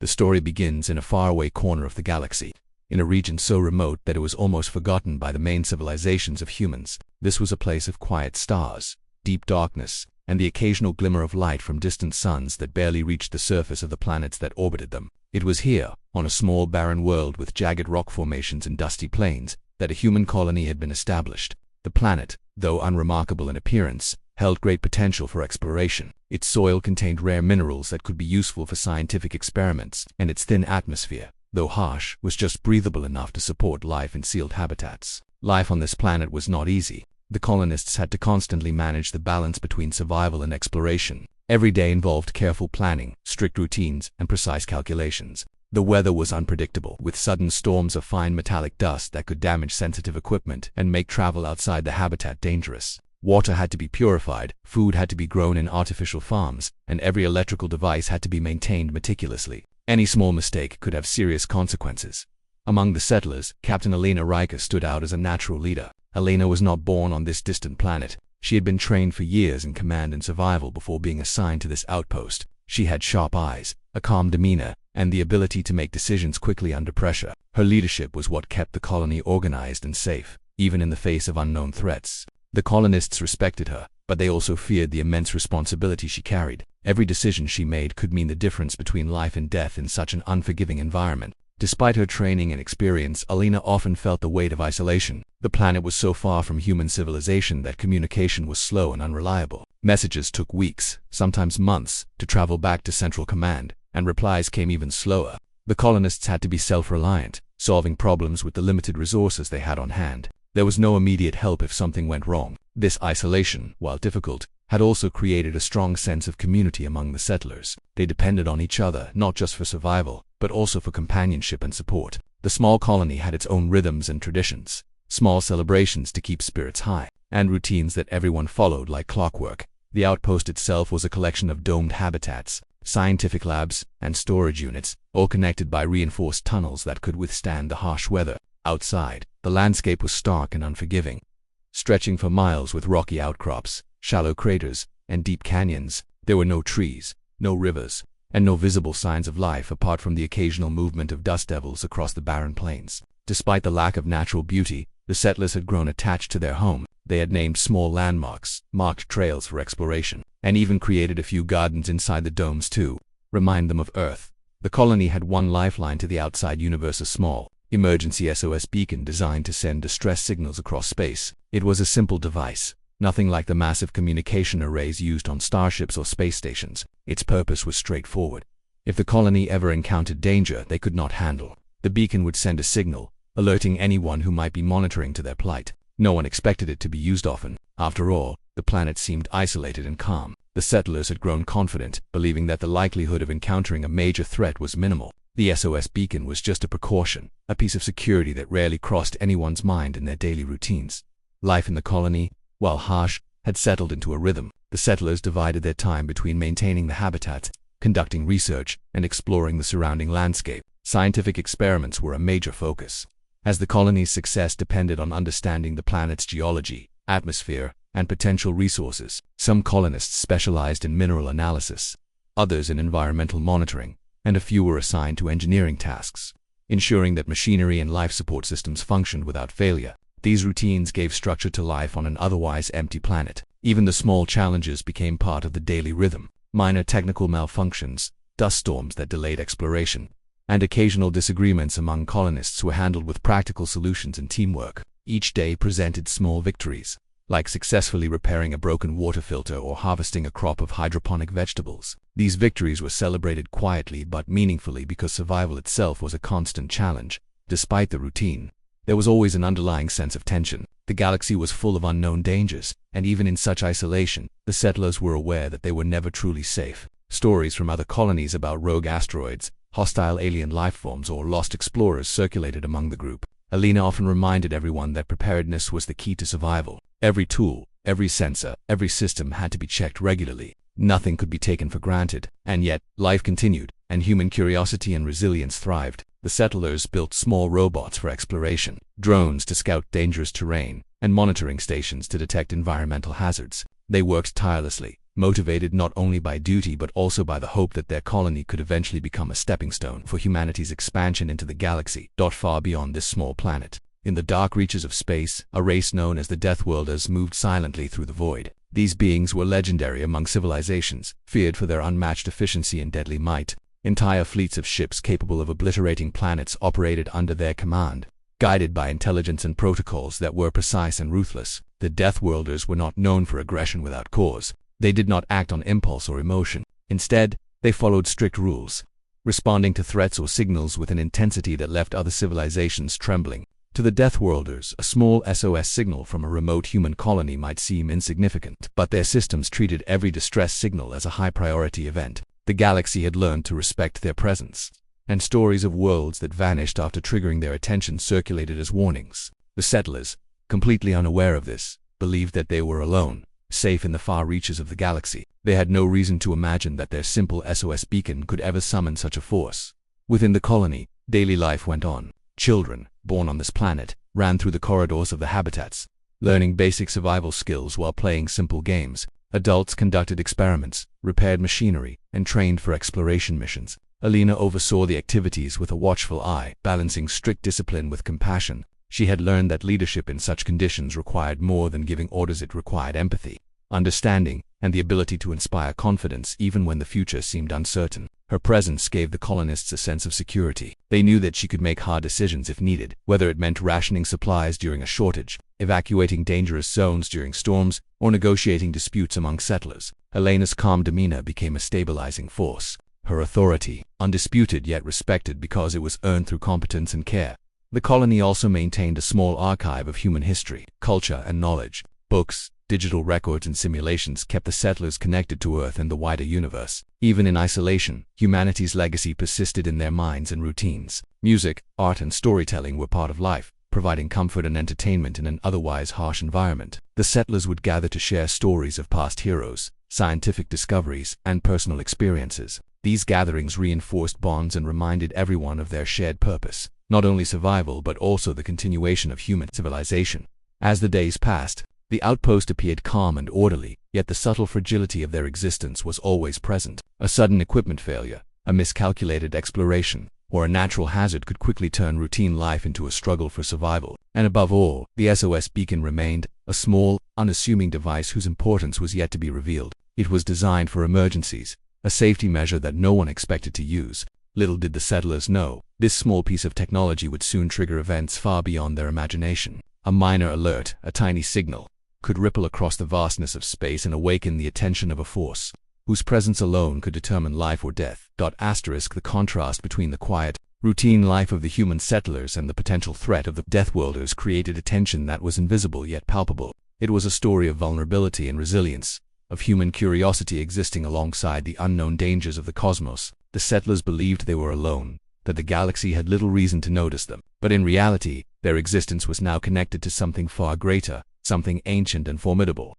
The story begins in a faraway corner of the galaxy, in a region so remote that it was almost forgotten by the main civilizations of humans. This was a place of quiet stars, deep darkness, and the occasional glimmer of light from distant suns that barely reached the surface of the planets that orbited them. It was here, on a small barren world with jagged rock formations and dusty plains, that a human colony had been established. The planet, though unremarkable in appearance, held great potential for exploration. Its soil contained rare minerals that could be useful for scientific experiments, and its thin atmosphere, though harsh, was just breathable enough to support life in sealed habitats. Life on this planet was not easy. The colonists had to constantly manage the balance between survival and exploration. Every day involved careful planning, strict routines, and precise calculations. The weather was unpredictable, with sudden storms of fine metallic dust that could damage sensitive equipment and make travel outside the habitat dangerous. Water had to be purified, food had to be grown in artificial farms, and every electrical device had to be maintained meticulously. Any small mistake could have serious consequences. Among the settlers, Captain Alina Riker stood out as a natural leader. Alina was not born on this distant planet. She had been trained for years in command and survival before being assigned to this outpost. She had sharp eyes, a calm demeanor, and the ability to make decisions quickly under pressure. Her leadership was what kept the colony organized and safe, even in the face of unknown threats. The colonists respected her, but they also feared the immense responsibility she carried. Every decision she made could mean the difference between life and death in such an unforgiving environment. Despite her training and experience, Alina often felt the weight of isolation. The planet was so far from human civilization that communication was slow and unreliable. Messages took weeks, sometimes months, to travel back to Central Command, and replies came even slower. The colonists had to be self-reliant, solving problems with the limited resources they had on hand. There was no immediate help if something went wrong. This isolation, while difficult, had also created a strong sense of community among the settlers. They depended on each other, not just for survival, but also for companionship and support. The small colony had its own rhythms and traditions, small celebrations to keep spirits high, and routines that everyone followed like clockwork. The outpost itself was a collection of domed habitats, scientific labs, and storage units, all connected by reinforced tunnels that could withstand the harsh weather. Outside, the landscape was stark and unforgiving, stretching for miles with rocky outcrops, shallow craters, and deep canyons. There were no trees, no rivers, and no visible signs of life apart from the occasional movement of dust devils across the barren plains. Despite the lack of natural beauty, the settlers had grown attached to their home. They had named small landmarks, marked trails for exploration, and even created a few gardens inside the domes to remind them of Earth. The colony had one lifeline to the outside universe, a small, emergency SOS beacon designed to send distress signals across space. It was a simple device, nothing like the massive communication arrays used on starships or space stations. Its purpose was straightforward. If the colony ever encountered danger they could not handle, the beacon would send a signal, alerting anyone who might be monitoring to their plight. No one expected it to be used often. After all, the planet seemed isolated and calm. The settlers had grown confident, believing that the likelihood of encountering a major threat was minimal. The SOS beacon was just a precaution, a piece of security that rarely crossed anyone's mind in their daily routines. Life in the colony, while harsh, had settled into a rhythm. The settlers divided their time between maintaining the habitat, conducting research, and exploring the surrounding landscape. Scientific experiments were a major focus, as the colony's success depended on understanding the planet's geology, atmosphere, and potential resources. Some colonists specialized in mineral analysis, others in environmental monitoring, and a few were assigned to engineering tasks, ensuring that machinery and life support systems functioned without failure. These routines gave structure to life on an otherwise empty planet. Even the small challenges became part of the daily rhythm. Minor technical malfunctions, dust storms that delayed exploration, and occasional disagreements among colonists were handled with practical solutions and teamwork. Each day presented small victories, like successfully repairing a broken water filter or harvesting a crop of hydroponic vegetables. These victories were celebrated quietly but meaningfully because survival itself was a constant challenge. Despite the routine, there was always an underlying sense of tension. The galaxy was full of unknown dangers, and even in such isolation, the settlers were aware that they were never truly safe. Stories from other colonies about rogue asteroids, hostile alien lifeforms, or lost explorers circulated among the group. Alina often reminded everyone that preparedness was the key to survival. Every tool, every sensor, every system had to be checked regularly. Nothing could be taken for granted. And yet, life continued, and human curiosity and resilience thrived. The settlers built small robots for exploration, drones to scout dangerous terrain, and monitoring stations to detect environmental hazards. They worked tirelessly, motivated not only by duty but also by the hope that their colony could eventually become a stepping stone for humanity's expansion into the galaxy, far beyond this small planet. In the dark reaches of space, a race known as the Deathworlders moved silently through the void. These beings were legendary among civilizations, feared for their unmatched efficiency and deadly might. Entire fleets of ships capable of obliterating planets operated under their command. Guided by intelligence and protocols that were precise and ruthless, the Deathworlders were not known for aggression without cause. They did not act on impulse or emotion. Instead, they followed strict rules, responding to threats or signals with an intensity that left other civilizations trembling. To the Deathworlders, a small SOS signal from a remote human colony might seem insignificant, but their systems treated every distress signal as a high-priority event. The galaxy had learned to respect their presence, and stories of worlds that vanished after triggering their attention circulated as warnings. The settlers, completely unaware of this, believed that they were alone, safe in the far reaches of the galaxy. They had no reason to imagine that their simple SOS beacon could ever summon such a force. Within the colony, daily life went on. Children, born on this planet, ran through the corridors of the habitats, learning basic survival skills while playing simple games. Adults conducted experiments, repaired machinery, and trained for exploration missions. Alina oversaw the activities with a watchful eye, balancing strict discipline with compassion. She had learned that leadership in such conditions required more than giving orders. It required empathy, understanding, and the ability to inspire confidence even when the future seemed uncertain. Her presence gave the colonists a sense of security. They knew that she could make hard decisions if needed, whether it meant rationing supplies during a shortage, evacuating dangerous zones during storms, or negotiating disputes among settlers. Elena's calm demeanor became a stabilizing force. Her authority, undisputed yet respected because it was earned through competence and care. The colony also maintained a small archive of human history, culture, and knowledge. Books, digital records, and simulations kept the settlers connected to Earth and the wider universe. Even in isolation, humanity's legacy persisted in their minds and routines. Music, art, and storytelling were part of life, providing comfort and entertainment in an otherwise harsh environment. The settlers would gather to share stories of past heroes, scientific discoveries, and personal experiences. These gatherings reinforced bonds and reminded everyone of their shared purpose, not only survival but also the continuation of human civilization. As the days passed, the outpost appeared calm and orderly, yet the subtle fragility of their existence was always present. A sudden equipment failure, a miscalculated exploration, or a natural hazard could quickly turn routine life into a struggle for survival. And above all, the SOS beacon remained, a small, unassuming device whose importance was yet to be revealed. It was designed for emergencies, a safety measure that no one expected to use. Little did the settlers know, this small piece of technology would soon trigger events far beyond their imagination. A minor alert, a tiny signal, could ripple across the vastness of space and awaken the attention of a force whose presence alone could determine life or death. The contrast between the quiet, routine life of the human settlers and the potential threat of the Deathworlders created a tension that was invisible yet palpable. It was a story of vulnerability and resilience, of human curiosity existing alongside the unknown dangers of the cosmos. The settlers believed they were alone, that the galaxy had little reason to notice them. But in reality, their existence was now connected to something far greater, something ancient and formidable.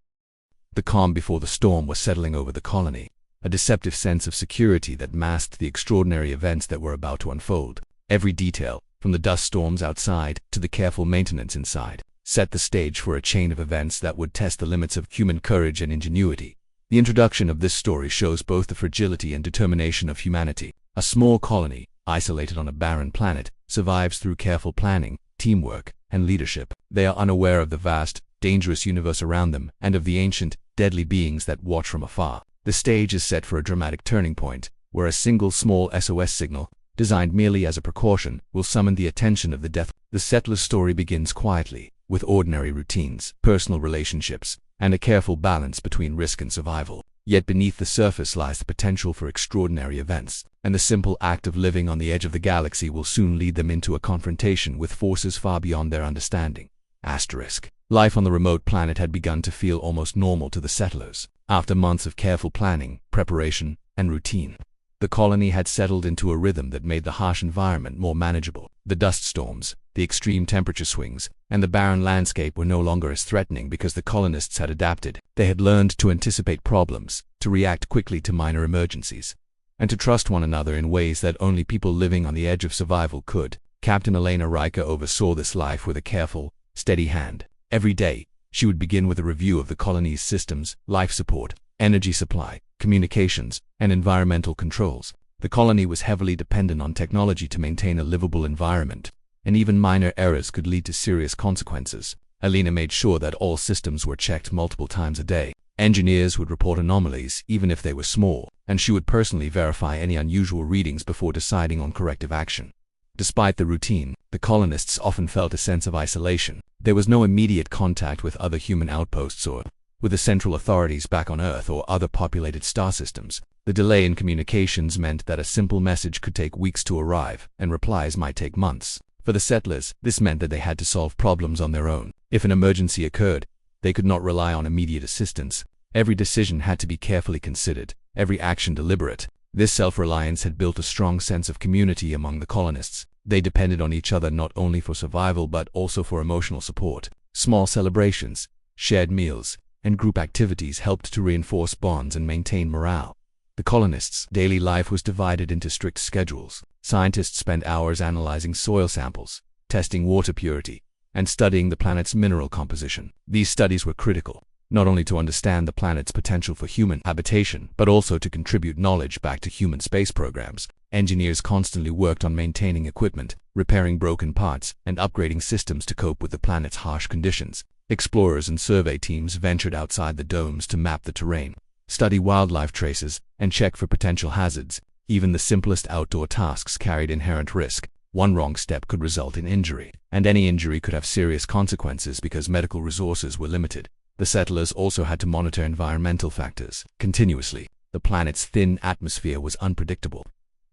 The calm before the storm was settling over the colony, a deceptive sense of security that masked the extraordinary events that were about to unfold. Every detail, from the dust storms outside to the careful maintenance inside, set the stage for a chain of events that would test the limits of human courage and ingenuity. The introduction of this story shows both the fragility and determination of humanity. A small colony, isolated on a barren planet, survives through careful planning, teamwork, and leadership. They are unaware of the vast, dangerous universe around them and of the ancient, deadly beings that watch from afar. The stage is set for a dramatic turning point, where a single small SOS signal, designed merely as a precaution, will summon the attention of the Death. The settler's story begins quietly, with ordinary routines, personal relationships, and a careful balance between risk and survival. Yet beneath the surface lies the potential for extraordinary events, and the simple act of living on the edge of the galaxy will soon lead them into a confrontation with forces far beyond their understanding. Life on the remote planet had begun to feel almost normal to the settlers. After months of careful planning, preparation, and routine, the colony had settled into a rhythm that made the harsh environment more manageable. The dust storms, the extreme temperature swings, and the barren landscape were no longer as threatening because the colonists had adapted. They had learned to anticipate problems, to react quickly to minor emergencies, and to trust one another in ways that only people living on the edge of survival could. Captain Elena Riker oversaw this life with a careful, steady hand. Every day, she would begin with a review of the colony's systems, life support, energy supply, communications, and environmental controls. The colony was heavily dependent on technology to maintain a livable environment, and even minor errors could lead to serious consequences. Alina made sure that all systems were checked multiple times a day. Engineers would report anomalies, even if they were small, and she would personally verify any unusual readings before deciding on corrective action. Despite the routine, the colonists often felt a sense of isolation. There was no immediate contact with other human outposts or with the central authorities back on Earth or other populated star systems. The delay in communications meant that a simple message could take weeks to arrive, and replies might take months. For the settlers, this meant that they had to solve problems on their own. If an emergency occurred, they could not rely on immediate assistance. Every decision had to be carefully considered, every action deliberate. This self-reliance had built a strong sense of community among the colonists. They depended on each other not only for survival but also for emotional support. Small celebrations, shared meals, and group activities helped to reinforce bonds and maintain morale. The colonists' daily life was divided into strict schedules. Scientists spent hours analyzing soil samples, testing water purity, and studying the planet's mineral composition. These studies were critical, not only to understand the planet's potential for human habitation, but also to contribute knowledge back to human space programs. Engineers constantly worked on maintaining equipment, repairing broken parts, and upgrading systems to cope with the planet's harsh conditions. Explorers and survey teams ventured outside the domes to map the terrain, study wildlife traces, and check for potential hazards. Even the simplest outdoor tasks carried inherent risk. One wrong step could result in injury, and any injury could have serious consequences because medical resources were limited. The settlers also had to monitor environmental factors continuously. The planet's thin atmosphere was unpredictable,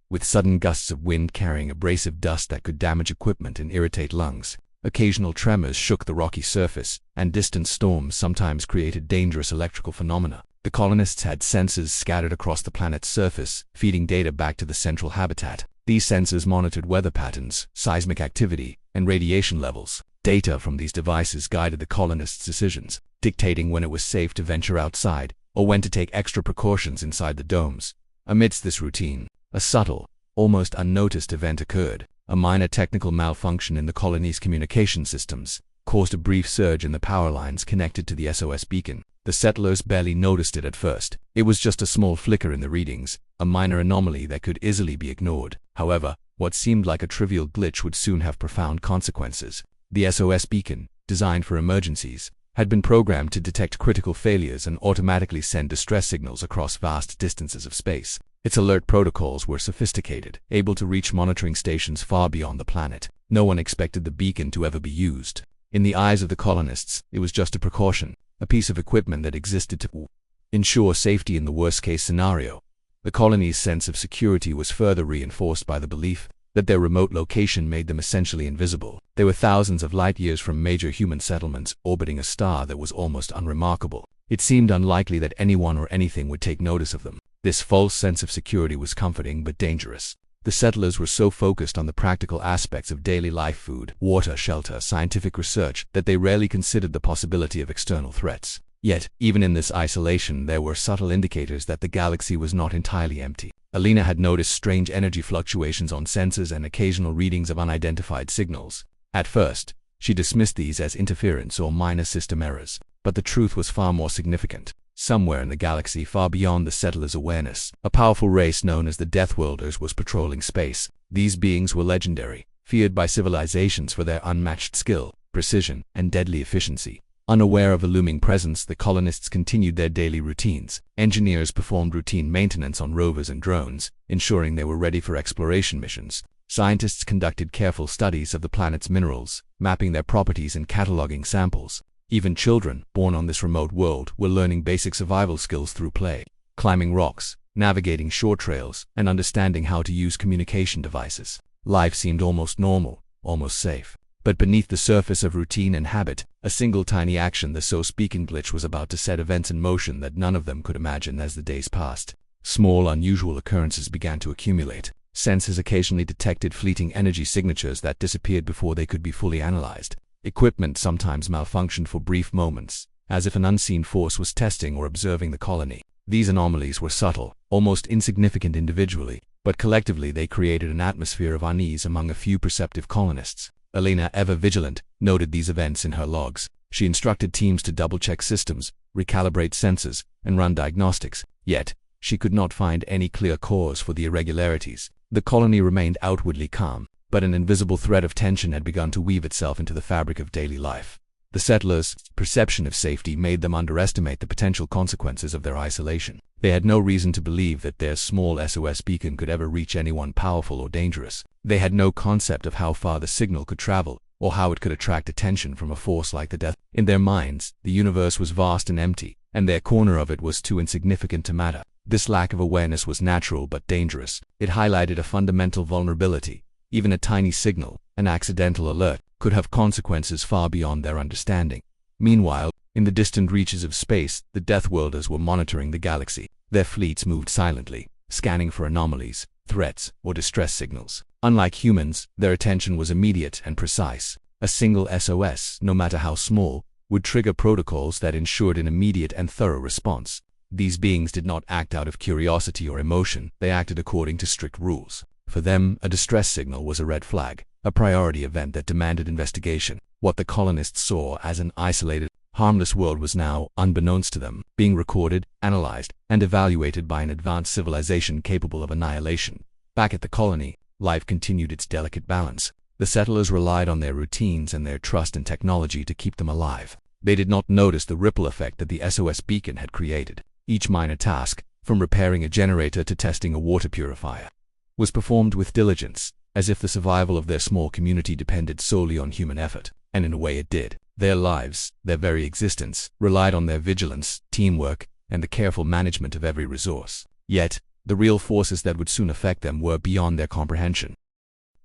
with sudden gusts of wind carrying abrasive dust that could damage equipment and irritate lungs. Occasional tremors shook the rocky surface, and distant storms sometimes created dangerous electrical phenomena. The colonists had sensors scattered across the planet's surface, feeding data back to the central habitat. These sensors monitored weather patterns, seismic activity, and radiation levels. Data from these devices guided the colonists' decisions, dictating when it was safe to venture outside or when to take extra precautions inside the domes. Amidst this routine, a subtle, almost unnoticed event occurred. A minor technical malfunction in the colony's communication systems caused a brief surge in the power lines connected to the SOS beacon. The settlers barely noticed it at first. It was just a small flicker in the readings, a minor anomaly that could easily be ignored. However, what seemed like a trivial glitch would soon have profound consequences. The SOS beacon, designed for emergencies, had been programmed to detect critical failures and automatically send distress signals across vast distances of space. Its alert protocols were sophisticated, able to reach monitoring stations far beyond the planet. No one expected the beacon to ever be used. In the eyes of the colonists, it was just a precaution, a piece of equipment that existed to ensure safety in the worst-case scenario. The colony's sense of security was further reinforced by the belief that their remote location made them essentially invisible. They were thousands of light-years from major human settlements, orbiting a star that was almost unremarkable. It seemed unlikely that anyone or anything would take notice of them. This false sense of security was comforting but dangerous. The settlers were so focused on the practical aspects of daily life, food, water, shelter, scientific research, that they rarely considered the possibility of external threats. Yet, even in this isolation, there were subtle indicators that the galaxy was not entirely empty. Alina had noticed strange energy fluctuations on sensors and occasional readings of unidentified signals. At first, she dismissed these as interference or minor system errors, but the truth was far more significant. Somewhere in the galaxy far beyond the settlers' awareness, a powerful race known as the Deathworlders was patrolling space. These beings were legendary, feared by civilizations for their unmatched skill, precision, and deadly efficiency. Unaware of a looming presence, the colonists continued their daily routines. Engineers performed routine maintenance on rovers and drones, ensuring they were ready for exploration missions. Scientists conducted careful studies of the planet's minerals, mapping their properties and cataloging samples. Even children, born on this remote world, were learning basic survival skills through play, climbing rocks, navigating shore trails, and understanding how to use communication devices. Life seemed almost normal, almost safe. But beneath the surface of routine and habit, a single tiny action, the SOS beacon glitch, was about to set events in motion that none of them could imagine. As the days passed, small, unusual occurrences began to accumulate. Sensors occasionally detected fleeting energy signatures that disappeared before they could be fully analyzed. Equipment sometimes malfunctioned for brief moments, as if an unseen force was testing or observing the colony. These anomalies were subtle, almost insignificant individually, but collectively they created an atmosphere of unease among a few perceptive colonists. Alina, ever vigilant, noted these events in her logs. She instructed teams to double-check systems, recalibrate sensors, and run diagnostics, yet she could not find any clear cause for the irregularities. The colony remained outwardly calm, but an invisible thread of tension had begun to weave itself into the fabric of daily life. The settlers' perception of safety made them underestimate the potential consequences of their isolation. They had no reason to believe that their small SOS beacon could ever reach anyone powerful or dangerous. They had no concept of how far the signal could travel, or how it could attract attention from a force like the Death. In their minds, the universe was vast and empty, and their corner of it was too insignificant to matter. This lack of awareness was natural but dangerous. It highlighted a fundamental vulnerability. Even a tiny signal, an accidental alert, could have consequences far beyond their understanding. Meanwhile, in the distant reaches of space, the Deathworlders were monitoring the galaxy. Their fleets moved silently, scanning for anomalies, threats, or distress signals. Unlike humans, their attention was immediate and precise. A single SOS, no matter how small, would trigger protocols that ensured an immediate and thorough response. These beings did not act out of curiosity or emotion, they acted according to strict rules. For them, a distress signal was a red flag, a priority event that demanded investigation. What the colonists saw as an isolated, harmless world was now, unbeknownst to them, being recorded, analyzed, and evaluated by an advanced civilization capable of annihilation. Back at the colony, life continued its delicate balance. The settlers relied on their routines and their trust in technology to keep them alive. They did not notice the ripple effect that the SOS beacon had created. Each minor task, from repairing a generator to testing a water purifier, was performed with diligence, as if the survival of their small community depended solely on human effort. And in a way it did. Their lives, their very existence, relied on their vigilance, teamwork, and the careful management of every resource. Yet, the real forces that would soon affect them were beyond their comprehension.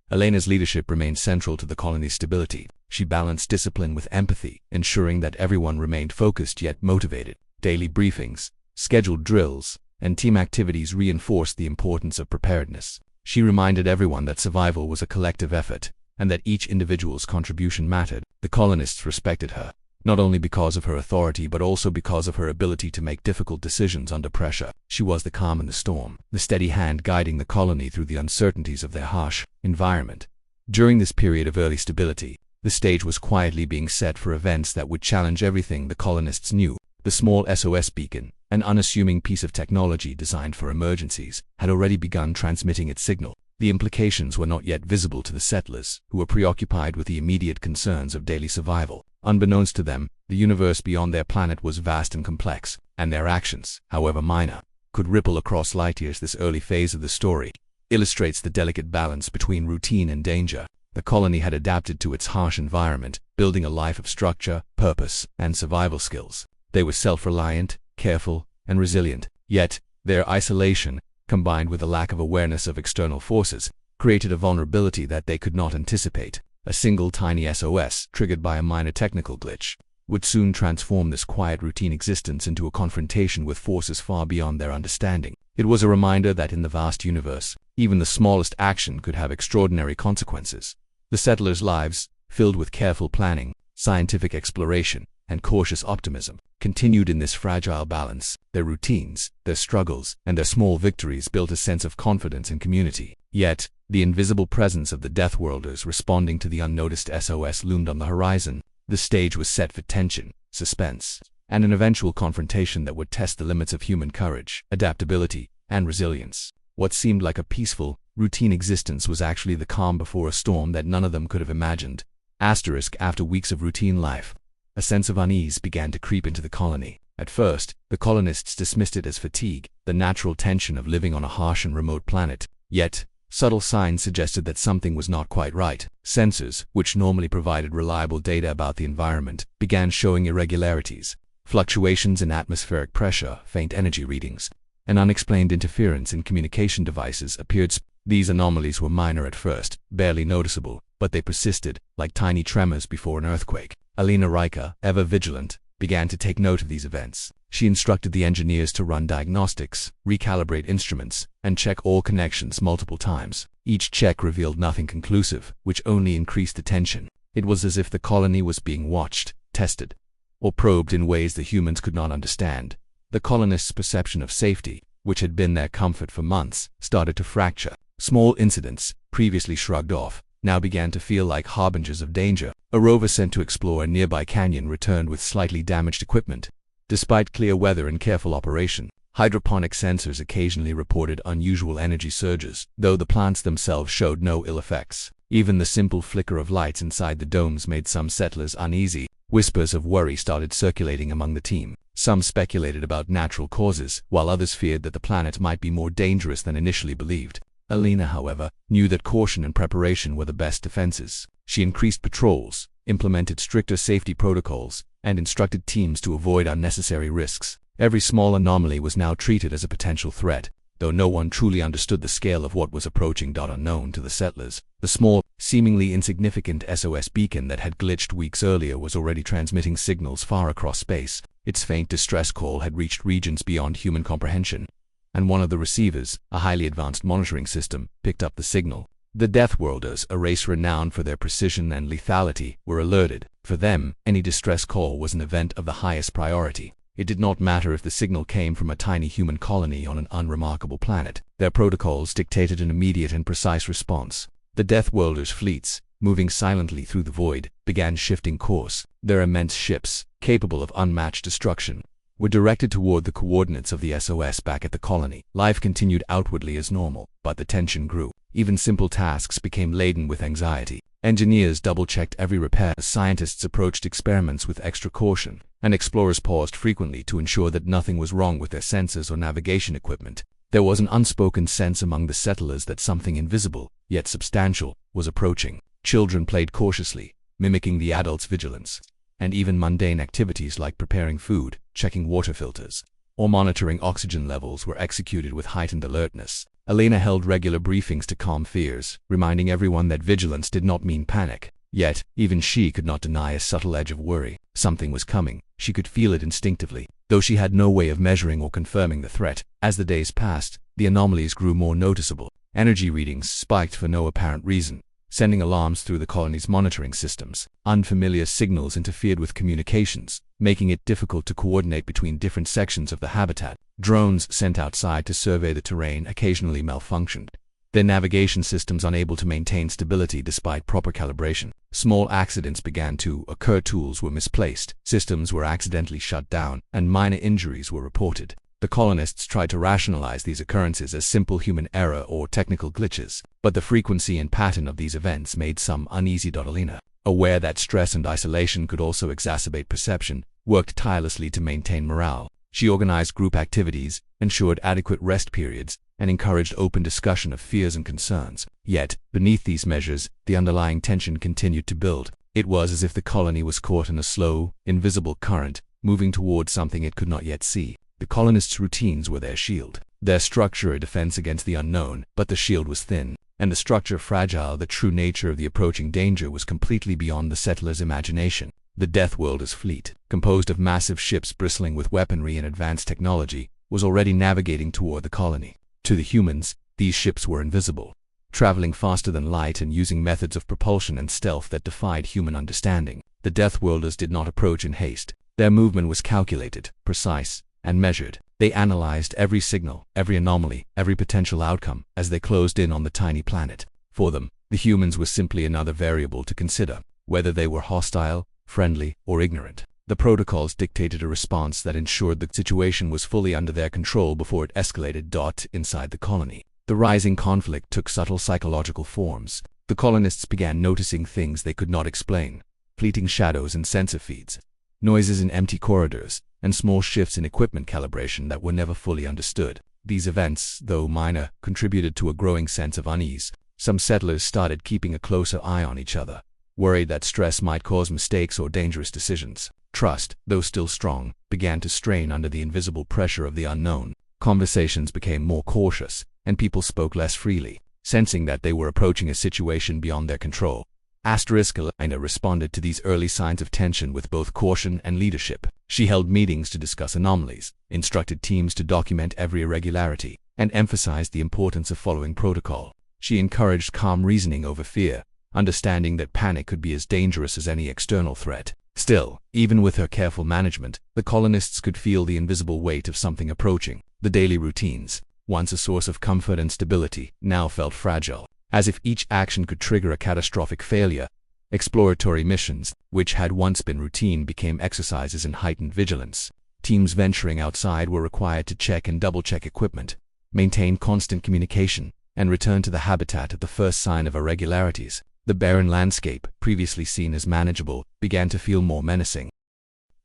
Elena's leadership remained central to the colony's stability. She balanced discipline with empathy, ensuring that everyone remained focused yet motivated. Daily briefings, scheduled drills, and team activities reinforced the importance of preparedness. She reminded everyone that survival was a collective effort, and that each individual's contribution mattered. The colonists respected her, not only because of her authority but also because of her ability to make difficult decisions under pressure. She was the calm in the storm, the steady hand guiding the colony through the uncertainties of their harsh environment. During this period of early stability, the stage was quietly being set for events that would challenge everything the colonists knew. The small SOS beacon, an unassuming piece of technology designed for emergencies, had already begun transmitting its signal. The implications were not yet visible to the settlers, who were preoccupied with the immediate concerns of daily survival. Unbeknownst to them, the universe beyond their planet was vast and complex, and their actions, however minor, could ripple across light years. This early phase of the story illustrates the delicate balance between routine and danger. The colony had adapted to its harsh environment, building a life of structure, purpose, and survival skills. They were self-reliant, careful, and resilient. Yet, their isolation, combined with a lack of awareness of external forces, created a vulnerability that they could not anticipate. A single tiny SOS, triggered by a minor technical glitch, would soon transform this quiet routine existence into a confrontation with forces far beyond their understanding. It was a reminder that in the vast universe, even the smallest action could have extraordinary consequences. The settlers' lives, filled with careful planning, scientific exploration, and cautious optimism, continued in this fragile balance. Their routines, their struggles, and their small victories built a sense of confidence and community. Yet, the invisible presence of the Deathworlders responding to the unnoticed SOS loomed on the horizon. The stage was set for tension, suspense, and an eventual confrontation that would test the limits of human courage, adaptability, and resilience. What seemed like a peaceful, routine existence was actually the calm before a storm that none of them could have imagined. After weeks of routine life, a sense of unease began to creep into the colony. At first, the colonists dismissed it as fatigue, the natural tension of living on a harsh and remote planet. Yet, subtle signs suggested that something was not quite right. Sensors, which normally provided reliable data about the environment, began showing irregularities. Fluctuations in atmospheric pressure, faint energy readings, and unexplained interference in communication devices appeared. These anomalies were minor at first, barely noticeable, but they persisted, like tiny tremors before an earthquake. Alina Riker, ever vigilant, began to take note of these events. She instructed the engineers to run diagnostics, recalibrate instruments, and check all connections multiple times. Each check revealed nothing conclusive, which only increased the tension. It was as if the colony was being watched, tested, or probed in ways the humans could not understand. The colonists' perception of safety, which had been their comfort for months, started to fracture. Small incidents, previously shrugged off, now began to feel like harbingers of danger. A rover sent to explore a nearby canyon returned with slightly damaged equipment. Despite clear weather and careful operation, hydroponic sensors occasionally reported unusual energy surges, though the plants themselves showed no ill effects. Even the simple flicker of lights inside the domes made some settlers uneasy. Whispers of worry started circulating among the team. Some speculated about natural causes, while others feared that the planet might be more dangerous than initially believed. Alina, however, knew that caution and preparation were the best defenses. She increased patrols, implemented stricter safety protocols, and instructed teams to avoid unnecessary risks. Every small anomaly was now treated as a potential threat, though no one truly understood the scale of what was approaching. Unknown to the settlers, the small, seemingly insignificant SOS beacon that had glitched weeks earlier was already transmitting signals far across space. Its faint distress call had reached regions beyond human comprehension, and one of the receivers, a highly advanced monitoring system, picked up the signal. The Deathworlders, a race renowned for their precision and lethality, were alerted. For them, any distress call was an event of the highest priority. It did not matter if the signal came from a tiny human colony on an unremarkable planet. Their protocols dictated an immediate and precise response. The Deathworlders' fleets, moving silently through the void, began shifting course. Their immense ships, capable of unmatched destruction, were directed toward the coordinates of the SOS back at the colony. Life continued outwardly as normal, but the tension grew. Even simple tasks became laden with anxiety. Engineers double-checked every repair. Scientists approached experiments with extra caution, and explorers paused frequently to ensure that nothing was wrong with their sensors or navigation equipment. There was an unspoken sense among the settlers that something invisible, yet substantial, was approaching. Children played cautiously, mimicking the adults' vigilance, and even mundane activities like preparing food, checking water filters, or monitoring oxygen levels were executed with heightened alertness. Elena held regular briefings to calm fears, reminding everyone that vigilance did not mean panic. Yet, even she could not deny a subtle edge of worry. Something was coming. She could feel it instinctively, though she had no way of measuring or confirming the threat. As the days passed, the anomalies grew more noticeable. Energy readings spiked for no apparent reason, sending alarms through the colony's monitoring systems. Unfamiliar signals interfered with communications, making it difficult to coordinate between different sections of the habitat. Drones sent outside to survey the terrain occasionally malfunctioned, their navigation systems unable to maintain stability despite proper calibration. Small accidents began to occur. Tools were misplaced, systems were accidentally shut down, and minor injuries were reported. The colonists tried to rationalize these occurrences as simple human error or technical glitches, but the frequency and pattern of these events made some uneasy. Alina, aware that stress and isolation could also exacerbate perception, worked tirelessly to maintain morale. She organized group activities, ensured adequate rest periods, and encouraged open discussion of fears and concerns. Yet, beneath these measures, the underlying tension continued to build. It was as if the colony was caught in a slow, invisible current, moving toward something it could not yet see. The colonists' routines were their shield, their structure a defense against the unknown, but the shield was thin, and the structure fragile. The true nature of the approaching danger was completely beyond the settlers' imagination. The Deathworlders' fleet, composed of massive ships bristling with weaponry and advanced technology, was already navigating toward the colony. To the humans, these ships were invisible, traveling faster than light and using methods of propulsion and stealth that defied human understanding. The Deathworlders did not approach in haste. Their movement was calculated, precise, and measured. They analyzed every signal, every anomaly, every potential outcome as they closed in on the tiny planet. For them, the humans were simply another variable to consider, whether they were hostile, friendly, or ignorant. The protocols dictated a response that ensured the situation was fully under their control before it escalated. Inside the colony, the rising conflict took subtle psychological forms. The colonists began noticing things they could not explain: fleeting shadows in sensor feeds, noises in empty corridors, and small shifts in equipment calibration that were never fully understood. These events, though minor, contributed to a growing sense of unease. Some settlers started keeping a closer eye on each other, worried that stress might cause mistakes or dangerous decisions. Trust, though still strong, began to strain under the invisible pressure of the unknown. Conversations became more cautious, and people spoke less freely, sensing that they were approaching a situation beyond their control. Elena responded to these early signs of tension with both caution and leadership. She held meetings to discuss anomalies, instructed teams to document every irregularity, and emphasized the importance of following protocol. She encouraged calm reasoning over fear, understanding that panic could be as dangerous as any external threat. Still, even with her careful management, the colonists could feel the invisible weight of something approaching. The daily routines, once a source of comfort and stability, now felt fragile, as if each action could trigger a catastrophic failure. Exploratory missions, which had once been routine, became exercises in heightened vigilance. Teams venturing outside were required to check and double-check equipment, maintain constant communication, and return to the habitat at the first sign of irregularities. The barren landscape, previously seen as manageable, began to feel more menacing.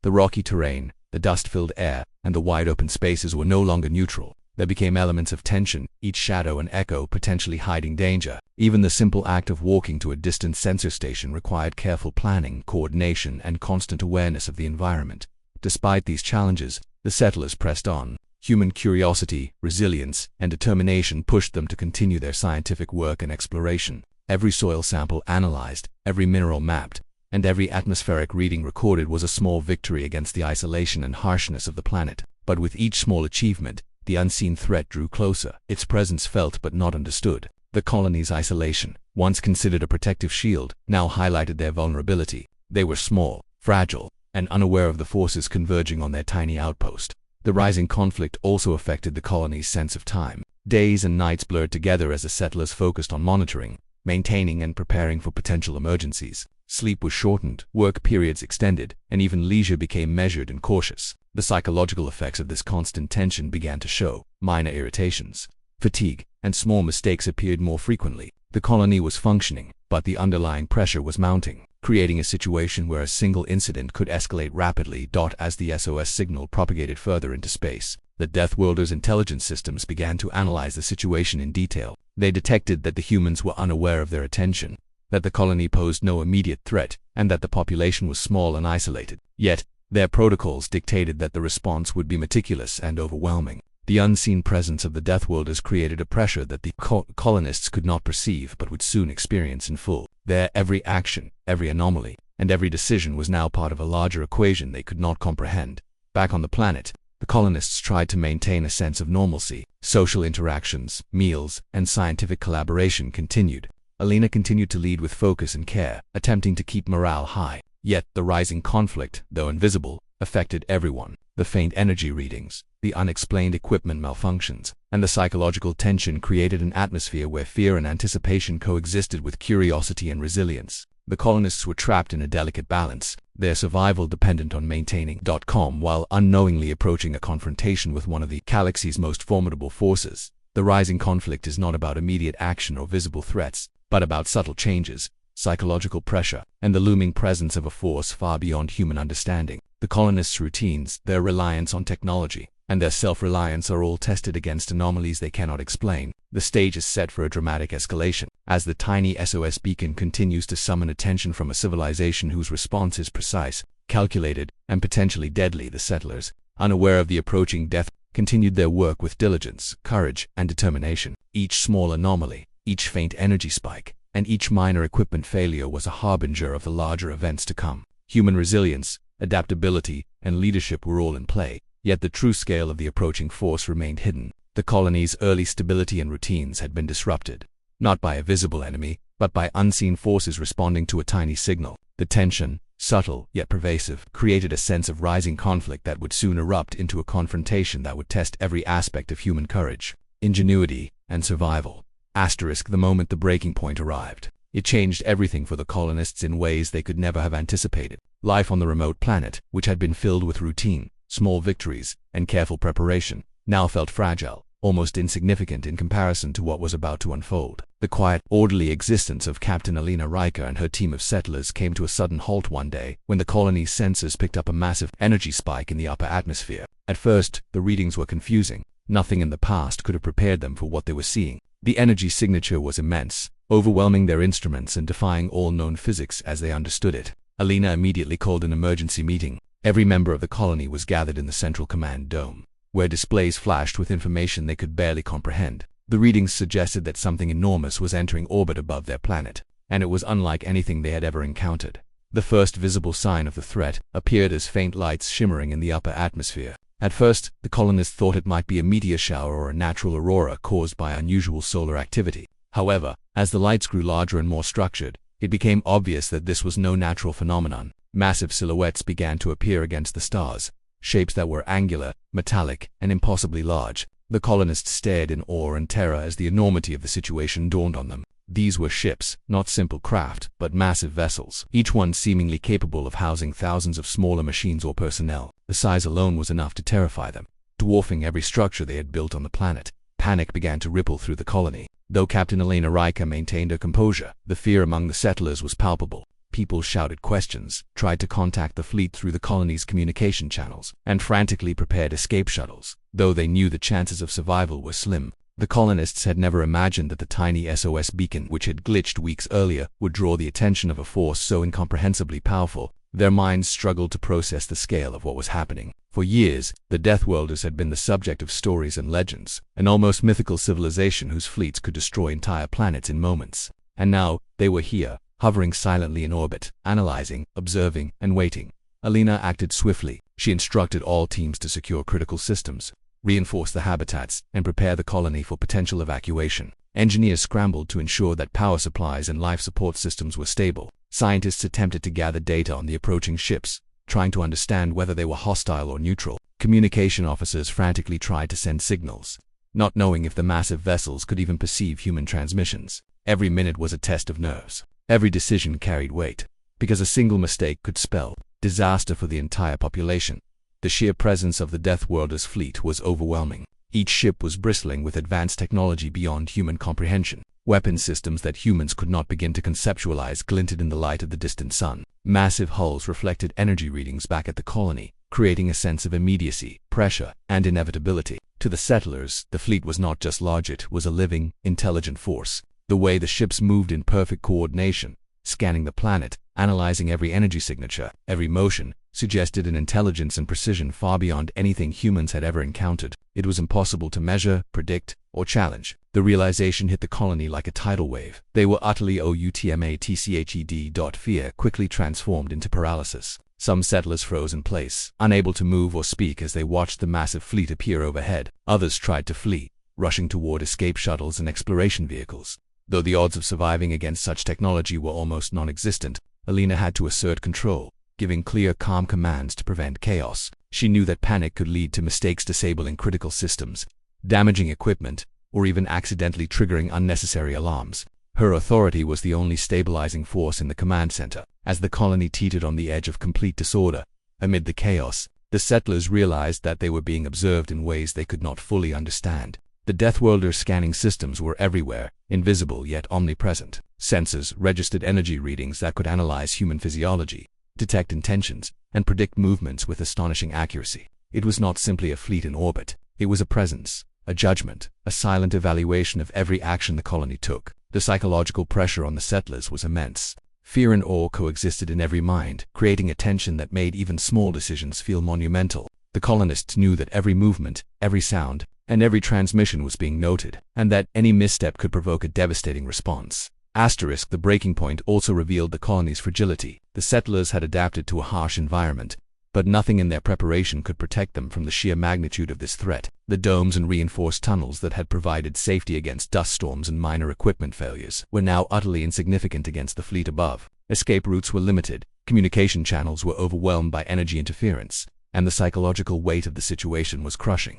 The rocky terrain, the dust-filled air, and the wide-open spaces were no longer neutral. There became elements of tension, each shadow and echo potentially hiding danger. Even the simple act of walking to a distant sensor station required careful planning, coordination, and constant awareness of the environment. Despite these challenges, the settlers pressed on. Human curiosity, resilience, and determination pushed them to continue their scientific work and exploration. Every soil sample analyzed, every mineral mapped, and every atmospheric reading recorded was a small victory against the isolation and harshness of the planet. But with each small achievement, the unseen threat drew closer, its presence felt but not understood. The colony's isolation, once considered a protective shield, now highlighted their vulnerability. They were small, fragile, and unaware of the forces converging on their tiny outpost. The rising conflict also affected the colony's sense of time. Days and nights blurred together as the settlers focused on monitoring, maintaining, and preparing for potential emergencies. Sleep was shortened, work periods extended, and even leisure became measured and cautious. The psychological effects of this constant tension began to show. Minor irritations, fatigue, and small mistakes appeared more frequently. The colony was functioning, but the underlying pressure was mounting, creating a situation where a single incident could escalate rapidly. As the SOS signal propagated further into space, the Deathworlders' intelligence systems began to analyze the situation in detail. They detected that the humans were unaware of their attention, that the colony posed no immediate threat, and that the population was small and isolated. Yet, their protocols dictated that the response would be meticulous and overwhelming. The unseen presence of the Deathworlders created a pressure that the colonists could not perceive but would soon experience in full. Their every action, every anomaly, and every decision was now part of a larger equation they could not comprehend. Back on the planet, the colonists tried to maintain a sense of normalcy. Social interactions, meals, and scientific collaboration continued. Alina continued to lead with focus and care, attempting to keep morale high. Yet, the rising conflict, though invisible, affected everyone. The faint energy readings, the unexplained equipment malfunctions, and the psychological tension created an atmosphere where fear and anticipation coexisted with curiosity and resilience. The colonists were trapped in a delicate balance, their survival dependent on maintaining .com while unknowingly approaching a confrontation with one of the galaxy's most formidable forces. The rising conflict is not about immediate action or visible threats, but about subtle changes, psychological pressure, and the looming presence of a force far beyond human understanding. The colonists' routines, their reliance on technology, and their self-reliance are all tested against anomalies they cannot explain. The stage is set for a dramatic escalation, as the tiny SOS beacon continues to summon attention from a civilization whose response is precise, calculated, and potentially deadly. The settlers, unaware of the approaching death, continued their work with diligence, courage, and determination. Each small anomaly, each faint energy spike, and each minor equipment failure was a harbinger of the larger events to come. Human resilience, adaptability, and leadership were all in play, yet the true scale of the approaching force remained hidden. The colony's early stability and routines had been disrupted, not by a visible enemy, but by unseen forces responding to a tiny signal. The tension, subtle yet pervasive, created a sense of rising conflict that would soon erupt into a confrontation that would test every aspect of human courage, ingenuity, and survival. The moment the breaking point arrived, it changed everything for the colonists in ways they could never have anticipated. Life on the remote planet, which had been filled with routine, small victories, and careful preparation, now felt fragile, almost insignificant in comparison to what was about to unfold. The quiet, orderly existence of Captain Alina Riker and her team of settlers came to a sudden halt one day when the colony's sensors picked up a massive energy spike in the upper atmosphere. At first, the readings were confusing. Nothing in the past could have prepared them for what they were seeing. The energy signature was immense, overwhelming their instruments and defying all known physics as they understood it. Alina immediately called an emergency meeting. Every member of the colony was gathered in the central command dome, where displays flashed with information they could barely comprehend. The readings suggested that something enormous was entering orbit above their planet, and it was unlike anything they had ever encountered. The first visible sign of the threat appeared as faint lights shimmering in the upper atmosphere. At first, the colonists thought it might be a meteor shower or a natural aurora caused by unusual solar activity. However, as the lights grew larger and more structured, it became obvious that this was no natural phenomenon. Massive silhouettes began to appear against the stars, shapes that were angular, metallic, and impossibly large. The colonists stared in awe and terror as the enormity of the situation dawned on them. These were ships, not simple craft, but massive vessels, each one seemingly capable of housing thousands of smaller machines or personnel. The size alone was enough to terrify them, dwarfing every structure they had built on the planet. Panic began to ripple through the colony. Though Captain Elena Riker maintained her composure, the fear among the settlers was palpable. People shouted questions, tried to contact the fleet through the colony's communication channels, and frantically prepared escape shuttles. Though they knew the chances of survival were slim, the colonists had never imagined that the tiny SOS beacon, which had glitched weeks earlier, would draw the attention of a force so incomprehensibly powerful. Their minds struggled to process the scale of what was happening. For years, the Deathworlders had been the subject of stories and legends, an almost mythical civilization whose fleets could destroy entire planets in moments. And now, they were here, hovering silently in orbit, analyzing, observing, and waiting. Alina acted swiftly. She instructed all teams to secure critical systems, reinforce the habitats, and prepare the colony for potential evacuation. Engineers scrambled to ensure that power supplies and life support systems were stable. Scientists attempted to gather data on the approaching ships, trying to understand whether they were hostile or neutral. Communication officers frantically tried to send signals, not knowing if the massive vessels could even perceive human transmissions. Every minute was a test of nerves. Every decision carried weight, because a single mistake could spell disaster for the entire population. The sheer presence of the Deathworlders' fleet was overwhelming. Each ship was bristling with advanced technology beyond human comprehension. Weapon systems that humans could not begin to conceptualize glinted in the light of the distant sun. Massive hulls reflected energy readings back at the colony, creating a sense of immediacy, pressure, and inevitability. To the settlers, the fleet was not just large, it was a living, intelligent force. The way the ships moved in perfect coordination, scanning the planet, analyzing every energy signature, every motion, suggested an intelligence and precision far beyond anything humans had ever encountered. It was impossible to measure, predict, or challenge. The realization hit the colony like a tidal wave. They were utterly outmatched. Fear quickly transformed into paralysis. Some settlers froze in place, unable to move or speak as they watched the massive fleet appear overhead. Others tried to flee, rushing toward escape shuttles and exploration vehicles. Though the odds of surviving against such technology were almost non-existent, Alina had to assert control, giving clear, calm commands to prevent chaos. She knew that panic could lead to mistakes disabling critical systems, damaging equipment, or even accidentally triggering unnecessary alarms. Her authority was the only stabilizing force in the command center. As the colony teetered on the edge of complete disorder, amid the chaos, the settlers realized that they were being observed in ways they could not fully understand. The Deathworlder scanning systems were everywhere, invisible yet omnipresent. Sensors registered energy readings that could analyze human physiology, detect intentions, and predict movements with astonishing accuracy. It was not simply a fleet in orbit. It was a presence, a judgment, a silent evaluation of every action the colony took. The psychological pressure on the settlers was immense. Fear and awe coexisted in every mind, creating a tension that made even small decisions feel monumental. The colonists knew that every movement, every sound, and every transmission was being noted, and that any misstep could provoke a devastating response. The breaking point also revealed the colony's fragility. The settlers had adapted to a harsh environment, but nothing in their preparation could protect them from the sheer magnitude of this threat. The domes and reinforced tunnels that had provided safety against dust storms and minor equipment failures were now utterly insignificant against the fleet above. Escape routes were limited, communication channels were overwhelmed by energy interference, and the psychological weight of the situation was crushing.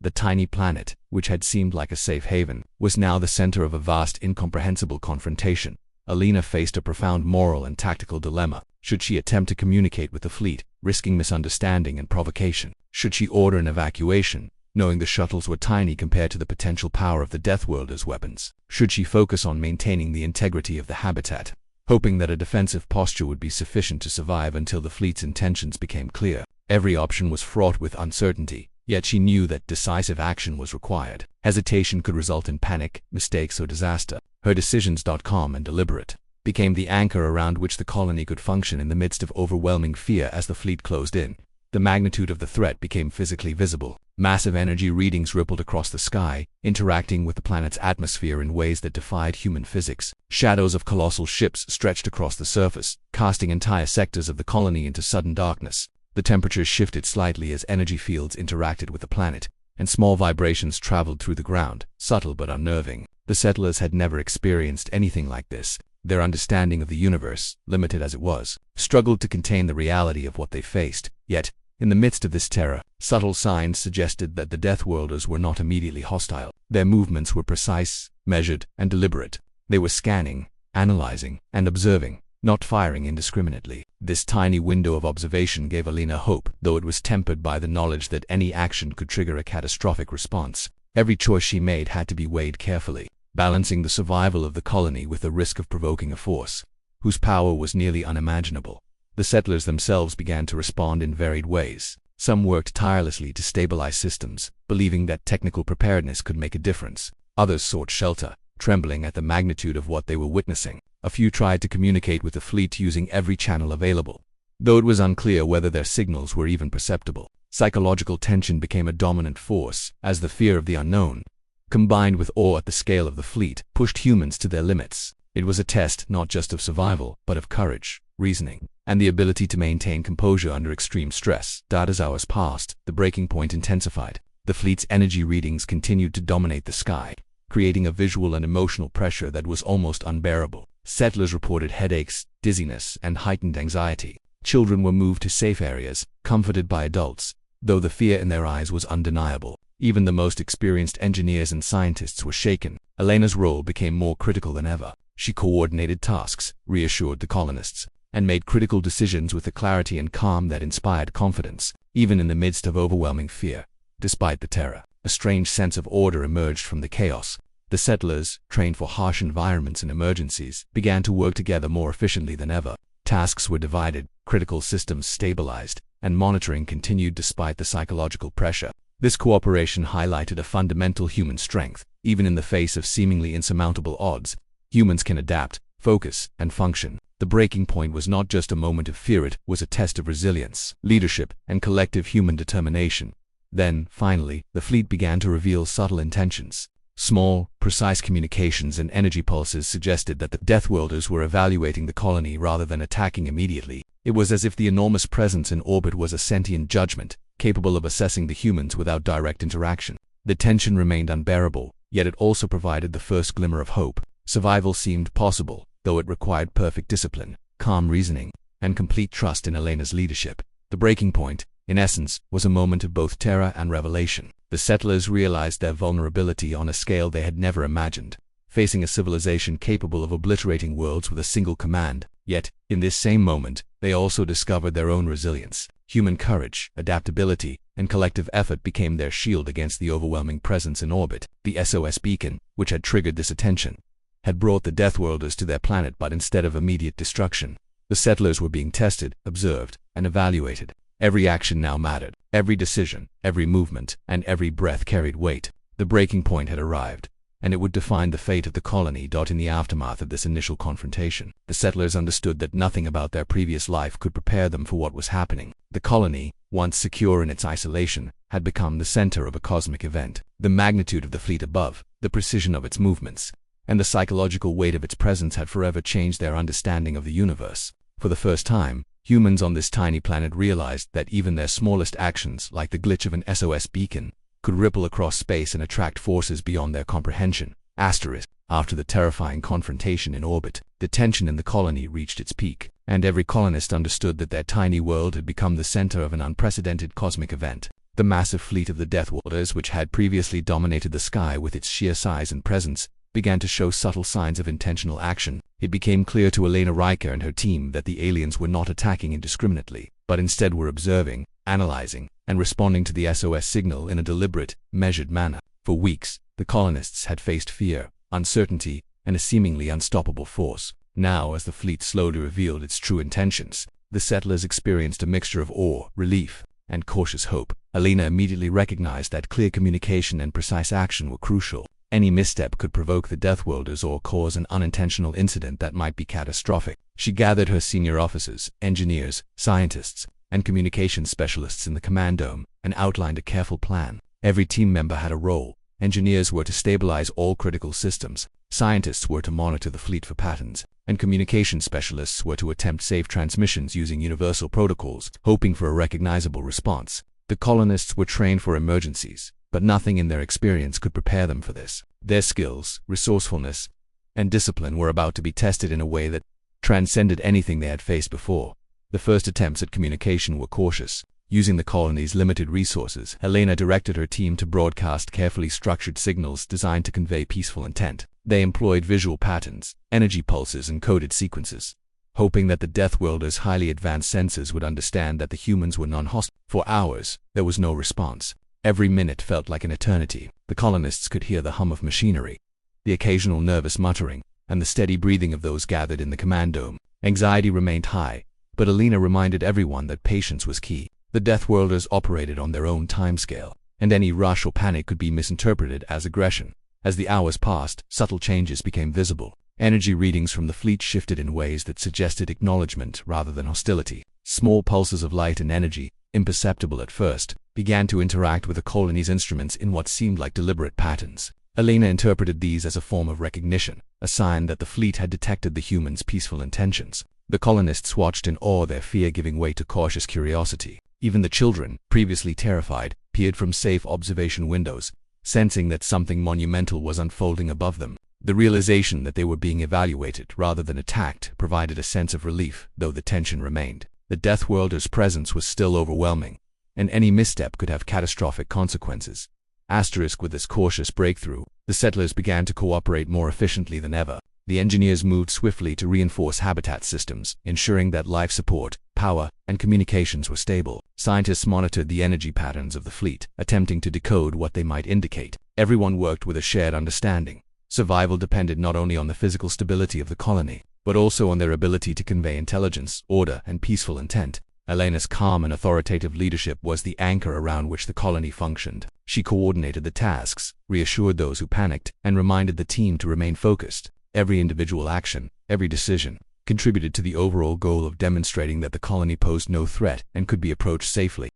The tiny planet, which had seemed like a safe haven, was now the center of a vast, incomprehensible confrontation. Alina faced a profound moral and tactical dilemma. Should she attempt to communicate with the fleet, risking misunderstanding and provocation? Should she order an evacuation, knowing the shuttles were tiny compared to the potential power of the Deathworlders' weapons? Should she focus on maintaining the integrity of the habitat, hoping that a defensive posture would be sufficient to survive until the fleet's intentions became clear? Every option was fraught with uncertainty. Yet she knew that decisive action was required. Hesitation could result in panic, mistakes, or disaster. Her decisions, calm and deliberate, became the anchor around which the colony could function in the midst of overwhelming fear. As the fleet closed in, the magnitude of the threat became physically visible. Massive energy readings rippled across the sky, interacting with the planet's atmosphere in ways that defied human physics. Shadows of colossal ships stretched across the surface, casting entire sectors of the colony into sudden darkness. The temperatures shifted slightly as energy fields interacted with the planet, and small vibrations traveled through the ground, subtle but unnerving. The settlers had never experienced anything like this. Their understanding of the universe, limited as it was, struggled to contain the reality of what they faced. Yet, in the midst of this terror, subtle signs suggested that the Deathworlders were not immediately hostile. Their movements were precise, measured, and deliberate. They were scanning, analyzing, and observing, not firing indiscriminately. This tiny window of observation gave Alina hope, though it was tempered by the knowledge that any action could trigger a catastrophic response. Every choice she made had to be weighed carefully, balancing the survival of the colony with the risk of provoking a force whose power was nearly unimaginable. The settlers themselves began to respond in varied ways. Some worked tirelessly to stabilize systems, believing that technical preparedness could make a difference. Others sought shelter, trembling at the magnitude of what they were witnessing. A few tried to communicate with the fleet using every channel available, though it was unclear whether their signals were even perceptible. Psychological tension became a dominant force, as the fear of the unknown, combined with awe at the scale of the fleet, pushed humans to their limits. It was a test not just of survival, but of courage, reasoning, and the ability to maintain composure under extreme stress. As hours passed, the breaking point intensified. The fleet's energy readings continued to dominate the sky, creating a visual and emotional pressure that was almost unbearable. Settlers reported headaches, dizziness, and heightened anxiety. Children were moved to safe areas, comforted by adults, though the fear in their eyes was undeniable. Even the most experienced engineers and scientists were shaken. Elena's role became more critical than ever. She coordinated tasks, reassured the colonists, and made critical decisions with a clarity and calm that inspired confidence, even in the midst of overwhelming fear. Despite the terror, a strange sense of order emerged from the chaos. The settlers, trained for harsh environments and emergencies, began to work together more efficiently than ever. Tasks were divided, critical systems stabilized, and monitoring continued despite the psychological pressure. This cooperation highlighted a fundamental human strength. Even in the face of seemingly insurmountable odds, humans can adapt, focus, and function. The breaking point was not just a moment of fear, it was a test of resilience, leadership, and collective human determination. Then, finally, the fleet began to reveal subtle intentions. Small, precise communications and energy pulses suggested that the Deathworlders were evaluating the colony rather than attacking immediately. It was as if the enormous presence in orbit was a sentient judgment, capable of assessing the humans without direct interaction. The tension remained unbearable, yet it also provided the first glimmer of hope. Survival seemed possible, though it required perfect discipline, calm reasoning, and complete trust in Elena's leadership. The breaking point, in essence, was a moment of both terror and revelation. The settlers realized their vulnerability on a scale they had never imagined, facing a civilization capable of obliterating worlds with a single command. Yet, in this same moment, they also discovered their own resilience. Human courage, adaptability, and collective effort became their shield against the overwhelming presence in orbit. The SOS beacon, which had triggered this attention, had brought the Deathworlders to their planet, but instead of immediate destruction, the settlers were being tested, observed, and evaluated. Every action now mattered. Every decision, every movement, and every breath carried weight. The breaking point had arrived, and it would define the fate of the colony. In the aftermath of this initial confrontation, the settlers understood that nothing about their previous life could prepare them for what was happening. The colony, once secure in its isolation, had become the center of a cosmic event. The magnitude of the fleet above, the precision of its movements, and the psychological weight of its presence had forever changed their understanding of the universe. For the first time, humans on this tiny planet realized that even their smallest actions, like the glitch of an SOS beacon, could ripple across space and attract forces beyond their comprehension. After the terrifying confrontation in orbit, the tension in the colony reached its peak, and every colonist understood that their tiny world had become the center of an unprecedented cosmic event. The massive fleet of the Deathworlders, which had previously dominated the sky with its sheer size and presence, began to show subtle signs of intentional action. It became clear to Elena Riker and her team that the aliens were not attacking indiscriminately, but instead were observing, analyzing, and responding to the SOS signal in a deliberate, measured manner. For weeks, the colonists had faced fear, uncertainty, and a seemingly unstoppable force. Now, as the fleet slowly revealed its true intentions, the settlers experienced a mixture of awe, relief, and cautious hope. Elena immediately recognized that clear communication and precise action were crucial. Any misstep could provoke the Deathworlders or cause an unintentional incident that might be catastrophic. She gathered her senior officers, engineers, scientists, and communications specialists in the command dome and outlined a careful plan. Every team member had a role. Engineers were to stabilize all critical systems, scientists were to monitor the fleet for patterns, and communication specialists were to attempt safe transmissions using universal protocols, hoping for a recognizable response. The colonists were trained for emergencies, but nothing in their experience could prepare them for this. Their skills, resourcefulness, and discipline were about to be tested in a way that transcended anything they had faced before. The first attempts at communication were cautious. Using the colony's limited resources, Elena directed her team to broadcast carefully structured signals designed to convey peaceful intent. They employed visual patterns, energy pulses, and coded sequences, hoping that the Deathworlders' highly advanced sensors would understand that the humans were non-hostile. For hours, there was no response. Every minute felt like an eternity. The colonists could hear the hum of machinery, the occasional nervous muttering, and the steady breathing of those gathered in the command dome. Anxiety remained high, but Alina reminded everyone that patience was key. The Deathworlders operated on their own timescale, and any rush or panic could be misinterpreted as aggression. As the hours passed, subtle changes became visible. Energy readings from the fleet shifted in ways that suggested acknowledgement rather than hostility. Small pulses of light and energy, imperceptible at first, began to interact with the colony's instruments in what seemed like deliberate patterns. Alina interpreted these as a form of recognition, a sign that the fleet had detected the humans' peaceful intentions. The colonists watched in awe, their fear giving way to cautious curiosity. Even the children, previously terrified, peered from safe observation windows, sensing that something monumental was unfolding above them. The realization that they were being evaluated rather than attacked provided a sense of relief, though the tension remained. The Deathworlders' presence was still overwhelming, and any misstep could have catastrophic consequences. With this cautious breakthrough, the settlers began to cooperate more efficiently than ever. The engineers moved swiftly to reinforce habitat systems, ensuring that life support, power, and communications were stable. Scientists monitored the energy patterns of the fleet, attempting to decode what they might indicate. Everyone worked with a shared understanding. Survival depended not only on the physical stability of the colony, but also on their ability to convey intelligence, order, and peaceful intent. Alina's calm and authoritative leadership was the anchor around which the colony functioned. She coordinated the tasks, reassured those who panicked, and reminded the team to remain focused. Every individual action, every decision, contributed to the overall goal of demonstrating that the colony posed no threat and could be approached safely.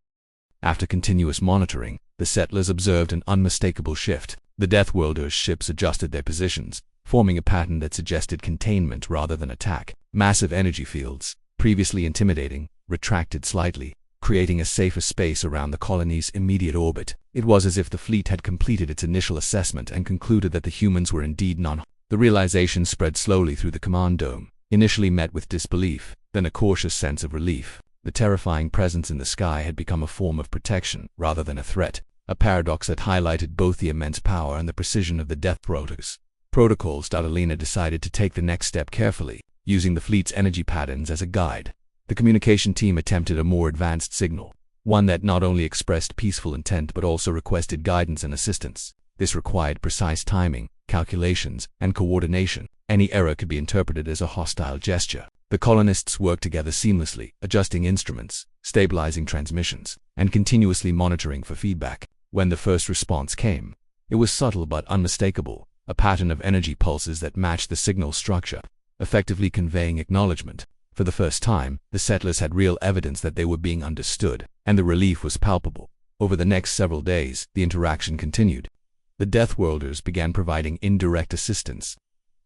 After continuous monitoring, the settlers observed an unmistakable shift. The Deathworlders' ships adjusted their positions, forming a pattern that suggested containment rather than attack. Massive energy fields, previously intimidating, retracted slightly, creating a safer space around the colony's immediate orbit. It was as if the fleet had completed its initial assessment and concluded that the humans were indeed non-hostile. The realization spread slowly through the command dome, initially met with disbelief, then a cautious sense of relief. The terrifying presence in the sky had become a form of protection rather than a threat, a paradox that highlighted both the immense power and the precision of the Deathworlders. Protocols. Alina decided to take the next step carefully, using the fleet's energy patterns as a guide. The communication team attempted a more advanced signal, one that not only expressed peaceful intent but also requested guidance and assistance. This required precise timing, calculations, and coordination. Any error could be interpreted as a hostile gesture. The colonists worked together seamlessly, adjusting instruments, stabilizing transmissions, and continuously monitoring for feedback. When the first response came, it was subtle but unmistakable, a pattern of energy pulses that matched the signal structure, effectively conveying acknowledgement. For the first time, the settlers had real evidence that they were being understood, and the relief was palpable. Over the next several days, the interaction continued. The Deathworlders began providing indirect assistance,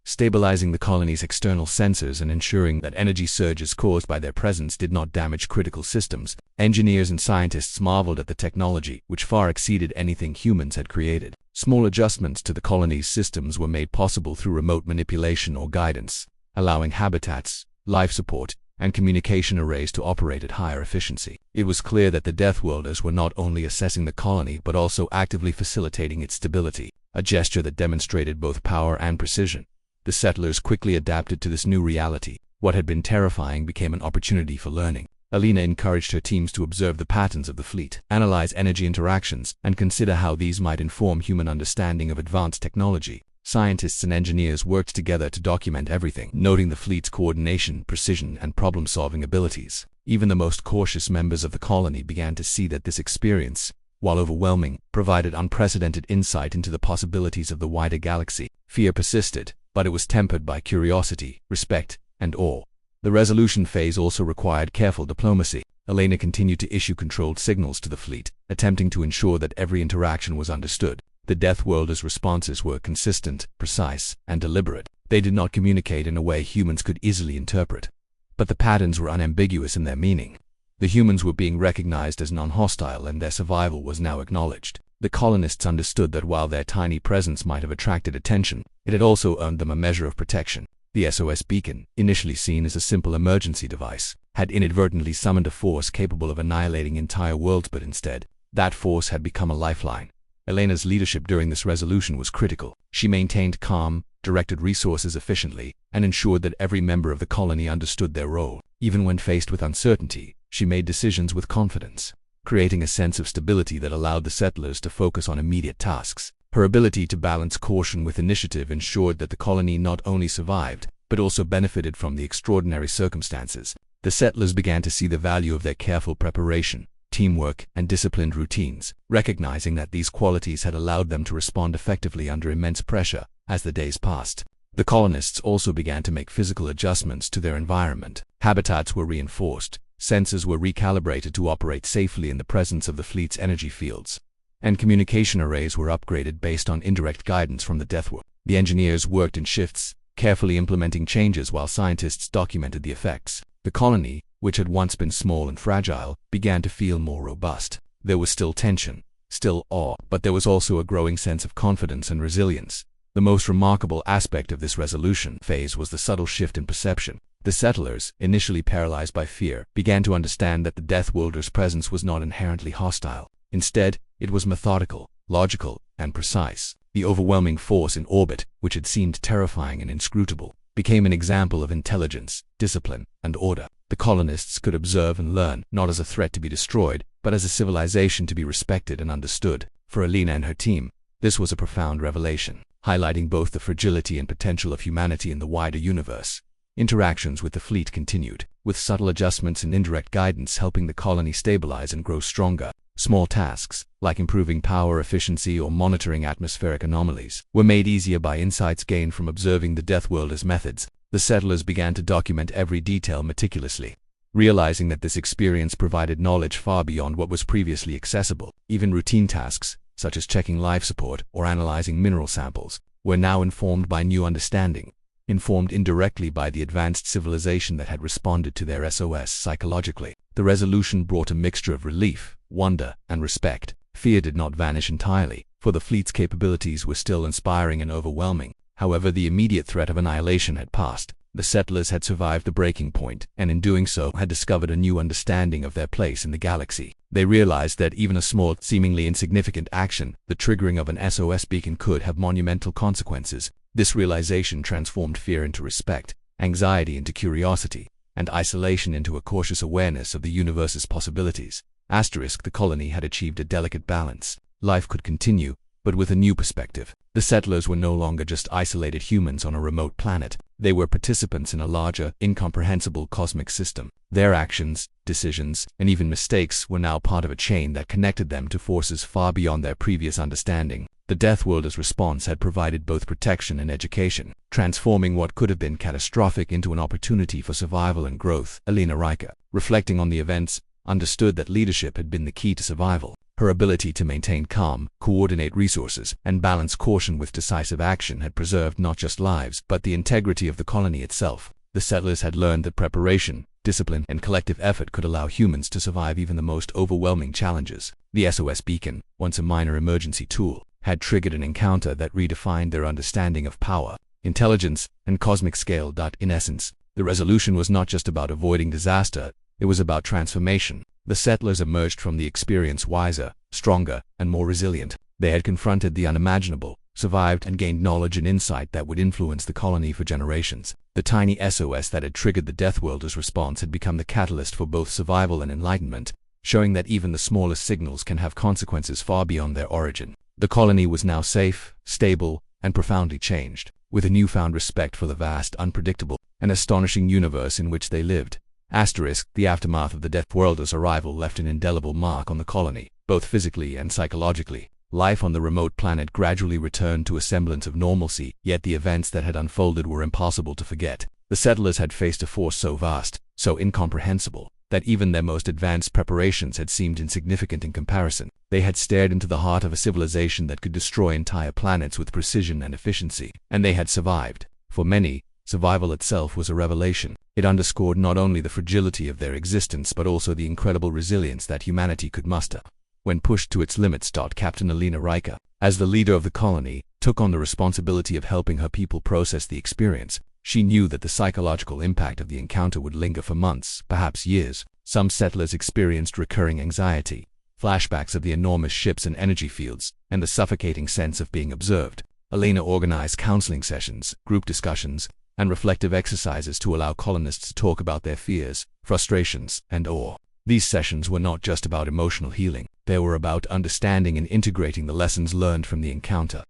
stabilizing the colony's external sensors and ensuring that energy surges caused by their presence did not damage critical systems. Engineers and scientists marveled at the technology, which far exceeded anything humans had created. Small adjustments to the colony's systems were made possible through remote manipulation or guidance, allowing habitats, life support, and communication arrays to operate at higher efficiency. It was clear that the Deathworlders were not only assessing the colony but also actively facilitating its stability, a gesture that demonstrated both power and precision. The settlers quickly adapted to this new reality. What had been terrifying became an opportunity for learning. Alina encouraged her teams to observe the patterns of the fleet, analyze energy interactions, and consider how these might inform human understanding of advanced technology. Scientists and engineers worked together to document everything, noting the fleet's coordination, precision, and problem-solving abilities. Even the most cautious members of the colony began to see that this experience, while overwhelming, provided unprecedented insight into the possibilities of the wider galaxy. Fear persisted, but it was tempered by curiosity, respect, and awe. The resolution phase also required careful diplomacy. Alina continued to issue controlled signals to the fleet, attempting to ensure that every interaction was understood. The Deathworlders' responses were consistent, precise, and deliberate. They did not communicate in a way humans could easily interpret, but the patterns were unambiguous in their meaning. The humans were being recognized as non-hostile and their survival was now acknowledged. The colonists understood that while their tiny presence might have attracted attention, it had also earned them a measure of protection. The SOS beacon, initially seen as a simple emergency device, had inadvertently summoned a force capable of annihilating entire worlds, but instead, that force had become a lifeline. Alina's leadership during this resolution was critical. She maintained calm, directed resources efficiently, and ensured that every member of the colony understood their role. Even when faced with uncertainty, she made decisions with confidence, creating a sense of stability that allowed the settlers to focus on immediate tasks. Her ability to balance caution with initiative ensured that the colony not only survived, but also benefited from the extraordinary circumstances. The settlers began to see the value of their careful preparation, teamwork, and disciplined routines, recognizing that these qualities had allowed them to respond effectively under immense pressure. As the days passed, the colonists also began to make physical adjustments to their environment. Habitats were reinforced, sensors were recalibrated to operate safely in the presence of the fleet's energy fields, and communication arrays were upgraded based on indirect guidance from the Deathworld. The engineers worked in shifts, carefully implementing changes while scientists documented the effects. The colony, which had once been small and fragile, began to feel more robust. There was still tension, still awe, but there was also a growing sense of confidence and resilience. The most remarkable aspect of this resolution phase was the subtle shift in perception. The settlers, initially paralyzed by fear, began to understand that the Deathworlders' presence was not inherently hostile. Instead, it was methodical, logical, and precise. The overwhelming force in orbit, which had seemed terrifying and inscrutable, became an example of intelligence, discipline, and order. The colonists could observe and learn, not as a threat to be destroyed, but as a civilization to be respected and understood. For Alina and her team, this was a profound revelation, highlighting both the fragility and potential of humanity in the wider universe. Interactions with the fleet continued, with subtle adjustments and indirect guidance helping the colony stabilize and grow stronger. Small tasks, like improving power efficiency or monitoring atmospheric anomalies, were made easier by insights gained from observing the Deathworlders' methods. The settlers began to document every detail meticulously, realizing that this experience provided knowledge far beyond what was previously accessible. Even routine tasks, such as checking life support or analyzing mineral samples, were now informed by new understanding, informed indirectly by the advanced civilization that had responded to their SOS psychologically. The resolution brought a mixture of relief, wonder, and respect. Fear did not vanish entirely, for the fleet's capabilities were still inspiring and overwhelming. However, the immediate threat of annihilation had passed. The settlers had survived the breaking point, and in doing so had discovered a new understanding of their place in the galaxy. They realized that even a small, seemingly insignificant action, the triggering of an SOS beacon, could have monumental consequences. This realization transformed fear into respect, anxiety into curiosity, and isolation into a cautious awareness of the universe's possibilities. The colony had achieved a delicate balance. Life could continue, but with a new perspective. The settlers were no longer just isolated humans on a remote planet. They were participants in a larger, incomprehensible cosmic system. Their actions, decisions, and even mistakes were now part of a chain that connected them to forces far beyond their previous understanding. The Deathworlders' response had provided both protection and education, transforming what could have been catastrophic into an opportunity for survival and growth. Alina Riker, reflecting on the events, understood that leadership had been the key to survival. Her ability to maintain calm, coordinate resources, and balance caution with decisive action had preserved not just lives, but the integrity of the colony itself. The settlers had learned that preparation, discipline, and collective effort could allow humans to survive even the most overwhelming challenges. The SOS beacon, once a minor emergency tool, had triggered an encounter that redefined their understanding of power, intelligence, and cosmic scale. In essence, the resolution was not just about avoiding disaster, it was about transformation. The settlers emerged from the experience wiser, stronger, and more resilient. They had confronted the unimaginable, survived, and gained knowledge and insight that would influence the colony for generations. The tiny SOS that had triggered the Deathworlders' response had become the catalyst for both survival and enlightenment, showing that even the smallest signals can have consequences far beyond their origin. The colony was now safe, stable, and profoundly changed, with a newfound respect for the vast, unpredictable, and astonishing universe in which they lived. The aftermath of the Deathworlders' arrival left an indelible mark on the colony, both physically and psychologically. Life on the remote planet gradually returned to a semblance of normalcy, yet the events that had unfolded were impossible to forget. The settlers had faced a force so vast, so incomprehensible, that even their most advanced preparations had seemed insignificant in comparison. They had stared into the heart of a civilization that could destroy entire planets with precision and efficiency, and they had survived. For many, survival itself was a revelation. It underscored not only the fragility of their existence but also the incredible resilience that humanity could muster when pushed to its limits. Captain Alina Riker, as the leader of the colony, took on the responsibility of helping her people process the experience. She knew that the psychological impact of the encounter would linger for months, perhaps years. Some settlers experienced recurring anxiety, flashbacks of the enormous ships and energy fields, and the suffocating sense of being observed. Elena organized counseling sessions, group discussions, and reflective exercises to allow colonists to talk about their fears, frustrations, and awe. These sessions were not just about emotional healing, they were about understanding and integrating the lessons learned from the encounter.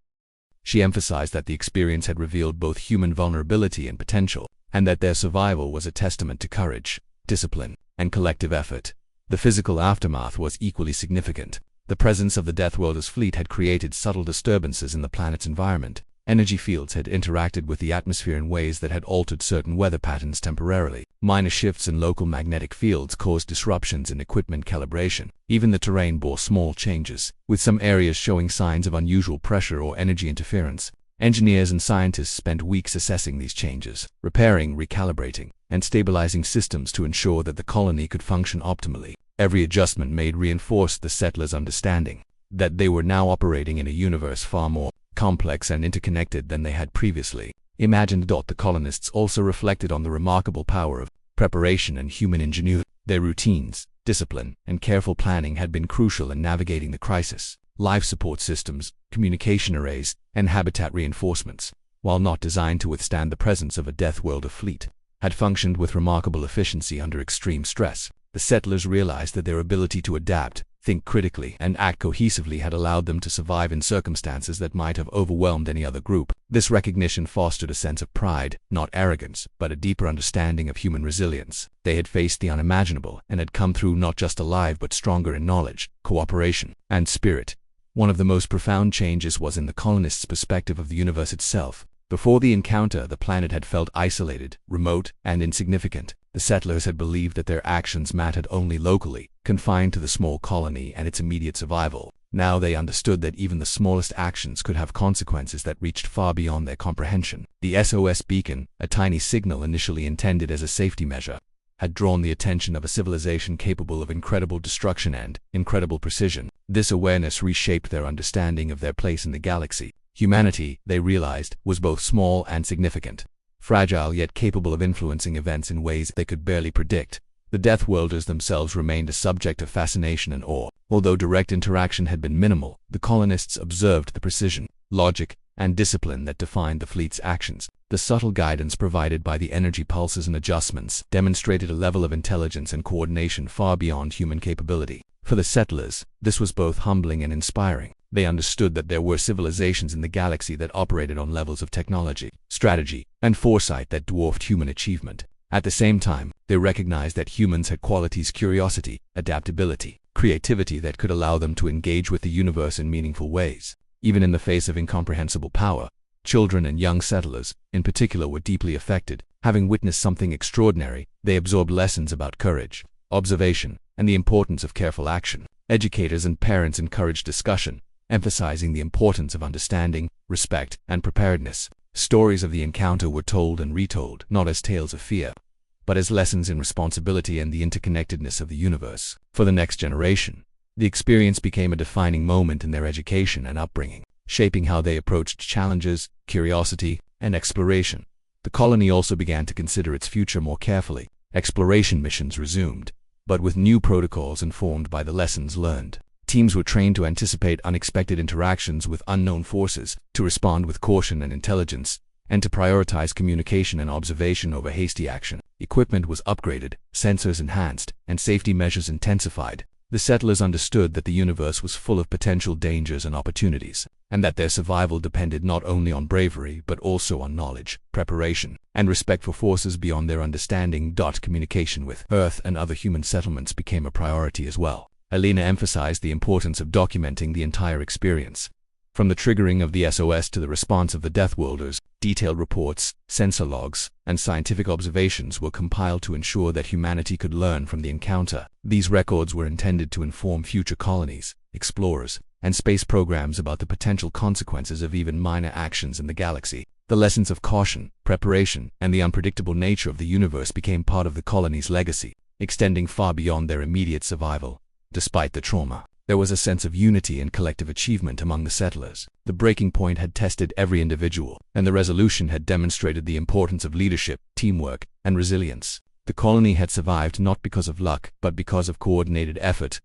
She emphasized that the experience had revealed both human vulnerability and potential, and that their survival was a testament to courage, discipline, and collective effort. The physical aftermath was equally significant. The presence of the Deathworlders fleet had created subtle disturbances in the planet's environment. Energy fields had interacted with the atmosphere in ways that had altered certain weather patterns temporarily. Minor shifts in local magnetic fields caused disruptions in equipment calibration. Even the terrain bore small changes, with some areas showing signs of unusual pressure or energy interference. Engineers and scientists spent weeks assessing these changes, repairing, recalibrating, and stabilizing systems to ensure that the colony could function optimally. Every adjustment made reinforced the settlers' understanding that they were now operating in a universe far more complex and interconnected than they had previously imagined. The colonists also reflected on the remarkable power of preparation and human ingenuity. Their routines, discipline, and careful planning had been crucial in navigating the crisis. Life support systems, communication arrays, and habitat reinforcements, while not designed to withstand the presence of a Deathworlder fleet, had functioned with remarkable efficiency under extreme stress. The settlers realized that their ability to adapt, think critically, and act cohesively had allowed them to survive in circumstances that might have overwhelmed any other group. This recognition fostered a sense of pride, not arrogance, but a deeper understanding of human resilience. They had faced the unimaginable and had come through not just alive but stronger in knowledge, cooperation, and spirit. One of the most profound changes was in the colonists' perspective of the universe itself. Before the encounter, the planet had felt isolated, remote, and insignificant. The settlers had believed that their actions mattered only locally, confined to the small colony and its immediate survival. Now they understood that even the smallest actions could have consequences that reached far beyond their comprehension. The SOS beacon, a tiny signal initially intended as a safety measure, had drawn the attention of a civilization capable of incredible destruction and incredible precision. This awareness reshaped their understanding of their place in the galaxy. Humanity, they realized, was both small and significant, fragile yet capable of influencing events in ways they could barely predict. The Deathworlders themselves remained a subject of fascination and awe. Although direct interaction had been minimal, the colonists observed the precision, logic, and discipline that defined the fleet's actions. The subtle guidance provided by the energy pulses and adjustments demonstrated a level of intelligence and coordination far beyond human capability. For the settlers, this was both humbling and inspiring. They understood that there were civilizations in the galaxy that operated on levels of technology, strategy, and foresight that dwarfed human achievement. At the same time, they recognized that humans had qualities: curiosity, adaptability, creativity that could allow them to engage with the universe in meaningful ways. Even in the face of incomprehensible power, children and young settlers, in particular, were deeply affected. Having witnessed something extraordinary, they absorbed lessons about courage, observation, and the importance of careful action. Educators and parents encouraged discussion, emphasizing the importance of understanding, respect, and preparedness. Stories of the encounter were told and retold, not as tales of fear, but as lessons in responsibility and the interconnectedness of the universe. For the next generation, the experience became a defining moment in their education and upbringing, shaping how they approached challenges, curiosity, and exploration. The colony also began to consider its future more carefully. Exploration missions resumed, but with new protocols informed by the lessons learned. Teams were trained to anticipate unexpected interactions with unknown forces, to respond with caution and intelligence, and to prioritize communication and observation over hasty action. Equipment was upgraded, sensors enhanced, and safety measures intensified. The settlers understood that the universe was full of potential dangers and opportunities, and that their survival depended not only on bravery but also on knowledge, preparation, and respect for forces beyond their understanding. Communication with Earth and other human settlements became a priority as well. Elena emphasized the importance of documenting the entire experience. From the triggering of the SOS to the response of the Deathworlders, detailed reports, sensor logs, and scientific observations were compiled to ensure that humanity could learn from the encounter. These records were intended to inform future colonies, explorers, and space programs about the potential consequences of even minor actions in the galaxy. The lessons of caution, preparation, and the unpredictable nature of the universe became part of the colony's legacy, extending far beyond their immediate survival. Despite the trauma, there was a sense of unity and collective achievement among the settlers. The breaking point had tested every individual, and the resolution had demonstrated the importance of leadership, teamwork, and resilience. The colony had survived not because of luck, but because of coordinated effort,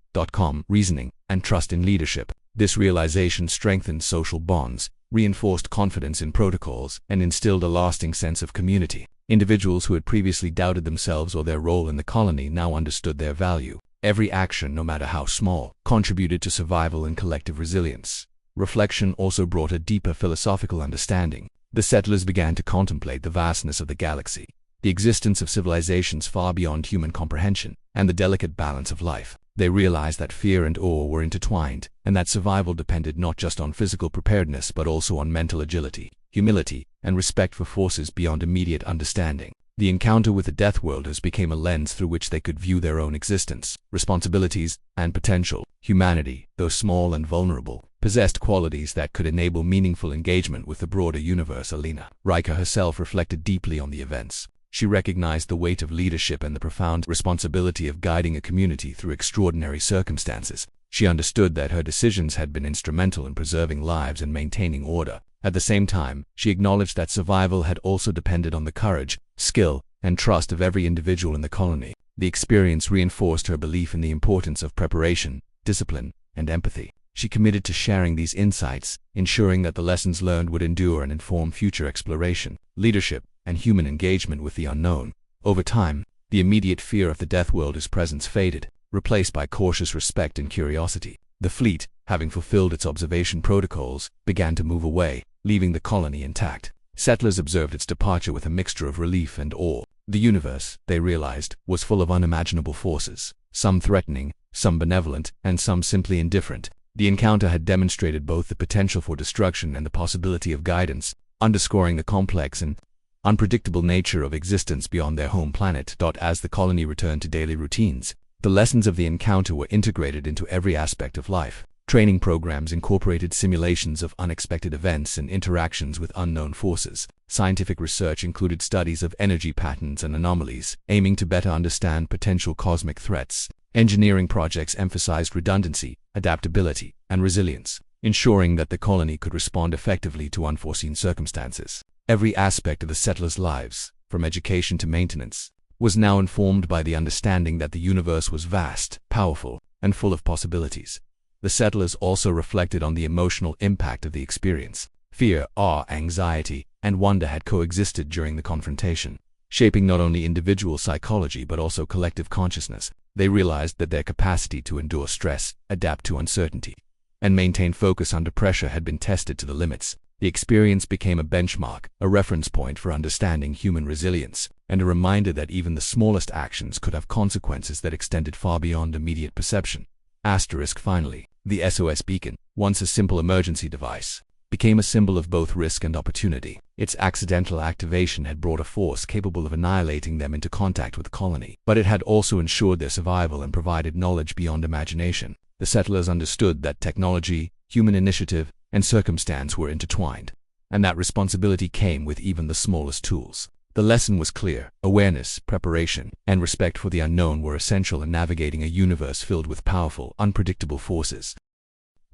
reasoning, and trust in leadership. This realization strengthened social bonds, reinforced confidence in protocols, and instilled a lasting sense of community. Individuals who had previously doubted themselves or their role in the colony now understood their value. Every action, no matter how small, contributed to survival and collective resilience. Reflection also brought a deeper philosophical understanding. The settlers began to contemplate the vastness of the galaxy, the existence of civilizations far beyond human comprehension, and the delicate balance of life. They realized that fear and awe were intertwined, and that survival depended not just on physical preparedness but also on mental agility, humility, and respect for forces beyond immediate understanding. The encounter with the Deathworlders became a lens through which they could view their own existence, responsibilities, and potential. Humanity, though small and vulnerable, possessed qualities that could enable meaningful engagement with the broader universe. Alina Riker herself reflected deeply on the events. She recognized the weight of leadership and the profound responsibility of guiding a community through extraordinary circumstances. She understood that her decisions had been instrumental in preserving lives and maintaining order. At the same time, she acknowledged that survival had also depended on the courage, skill, and trust of every individual in the colony. The experience reinforced her belief in the importance of preparation, discipline, and empathy. She committed to sharing these insights, ensuring that the lessons learned would endure and inform future exploration, leadership, and human engagement with the unknown. Over time, the immediate fear of the Deathworlders' presence faded, replaced by cautious respect and curiosity. The fleet, having fulfilled its observation protocols, began to move away, leaving the colony intact. Settlers observed its departure with a mixture of relief and awe. The universe, they realized, was full of unimaginable forces, some threatening, some benevolent, and some simply indifferent. The encounter had demonstrated both the potential for destruction and the possibility of guidance, underscoring the complex and unpredictable nature of existence beyond their home planet. As the colony returned to daily routines, the lessons of the encounter were integrated into every aspect of life. Training programs incorporated simulations of unexpected events and interactions with unknown forces. Scientific research included studies of energy patterns and anomalies, aiming to better understand potential cosmic threats. Engineering projects emphasized redundancy, adaptability, and resilience, ensuring that the colony could respond effectively to unforeseen circumstances. Every aspect of the settlers' lives, from education to maintenance, was now informed by the understanding that the universe was vast, powerful, and full of possibilities. The settlers also reflected on the emotional impact of the experience. Fear, awe, anxiety, and wonder had coexisted during the confrontation, shaping not only individual psychology but also collective consciousness. They realized that their capacity to endure stress, adapt to uncertainty, and maintain focus under pressure had been tested to the limits. The experience became a benchmark, a reference point for understanding human resilience, and a reminder that even the smallest actions could have consequences that extended far beyond immediate perception. Finally, the SOS beacon, once a simple emergency device, became a symbol of both risk and opportunity. Its accidental activation had brought a force capable of annihilating them into contact with the colony, but it had also ensured their survival and provided knowledge beyond imagination. The settlers understood that technology, human initiative, and circumstance were intertwined, and that responsibility came with even the smallest tools. The lesson was clear: awareness, preparation, and respect for the unknown were essential in navigating a universe filled with powerful, unpredictable forces.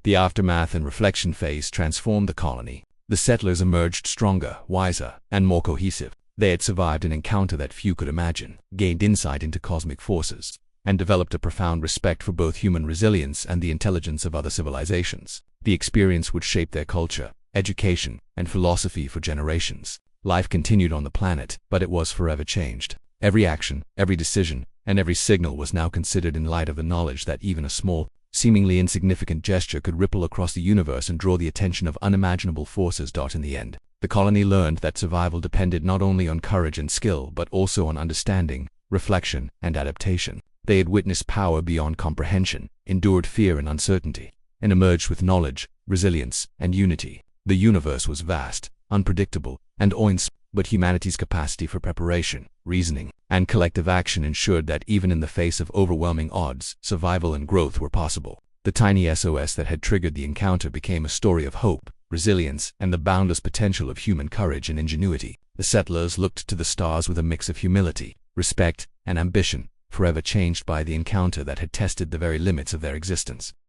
The aftermath and reflection phase transformed the colony. The settlers emerged stronger, wiser, and more cohesive. They had survived an encounter that few could imagine, gained insight into cosmic forces, and developed a profound respect for both human resilience and the intelligence of other civilizations. The experience would shape their culture, education, and philosophy for generations. Life continued on the planet, but it was forever changed. Every action, every decision, and every signal was now considered in light of the knowledge that even a small, seemingly insignificant gesture could ripple across the universe and draw the attention of unimaginable forces. In the end, the colony learned that survival depended not only on courage and skill but also on understanding, reflection, and adaptation. They had witnessed power beyond comprehension, endured fear and uncertainty, and emerged with knowledge, resilience, and unity. The universe was vast, unpredictable, and awe-inspiring, but humanity's capacity for preparation, reasoning, and collective action ensured that even in the face of overwhelming odds, survival and growth were possible. The tiny SOS that had triggered the encounter became a story of hope, resilience, and the boundless potential of human courage and ingenuity. The settlers looked to the stars with a mix of humility, respect, and ambition, forever changed by the encounter that had tested the very limits of their existence.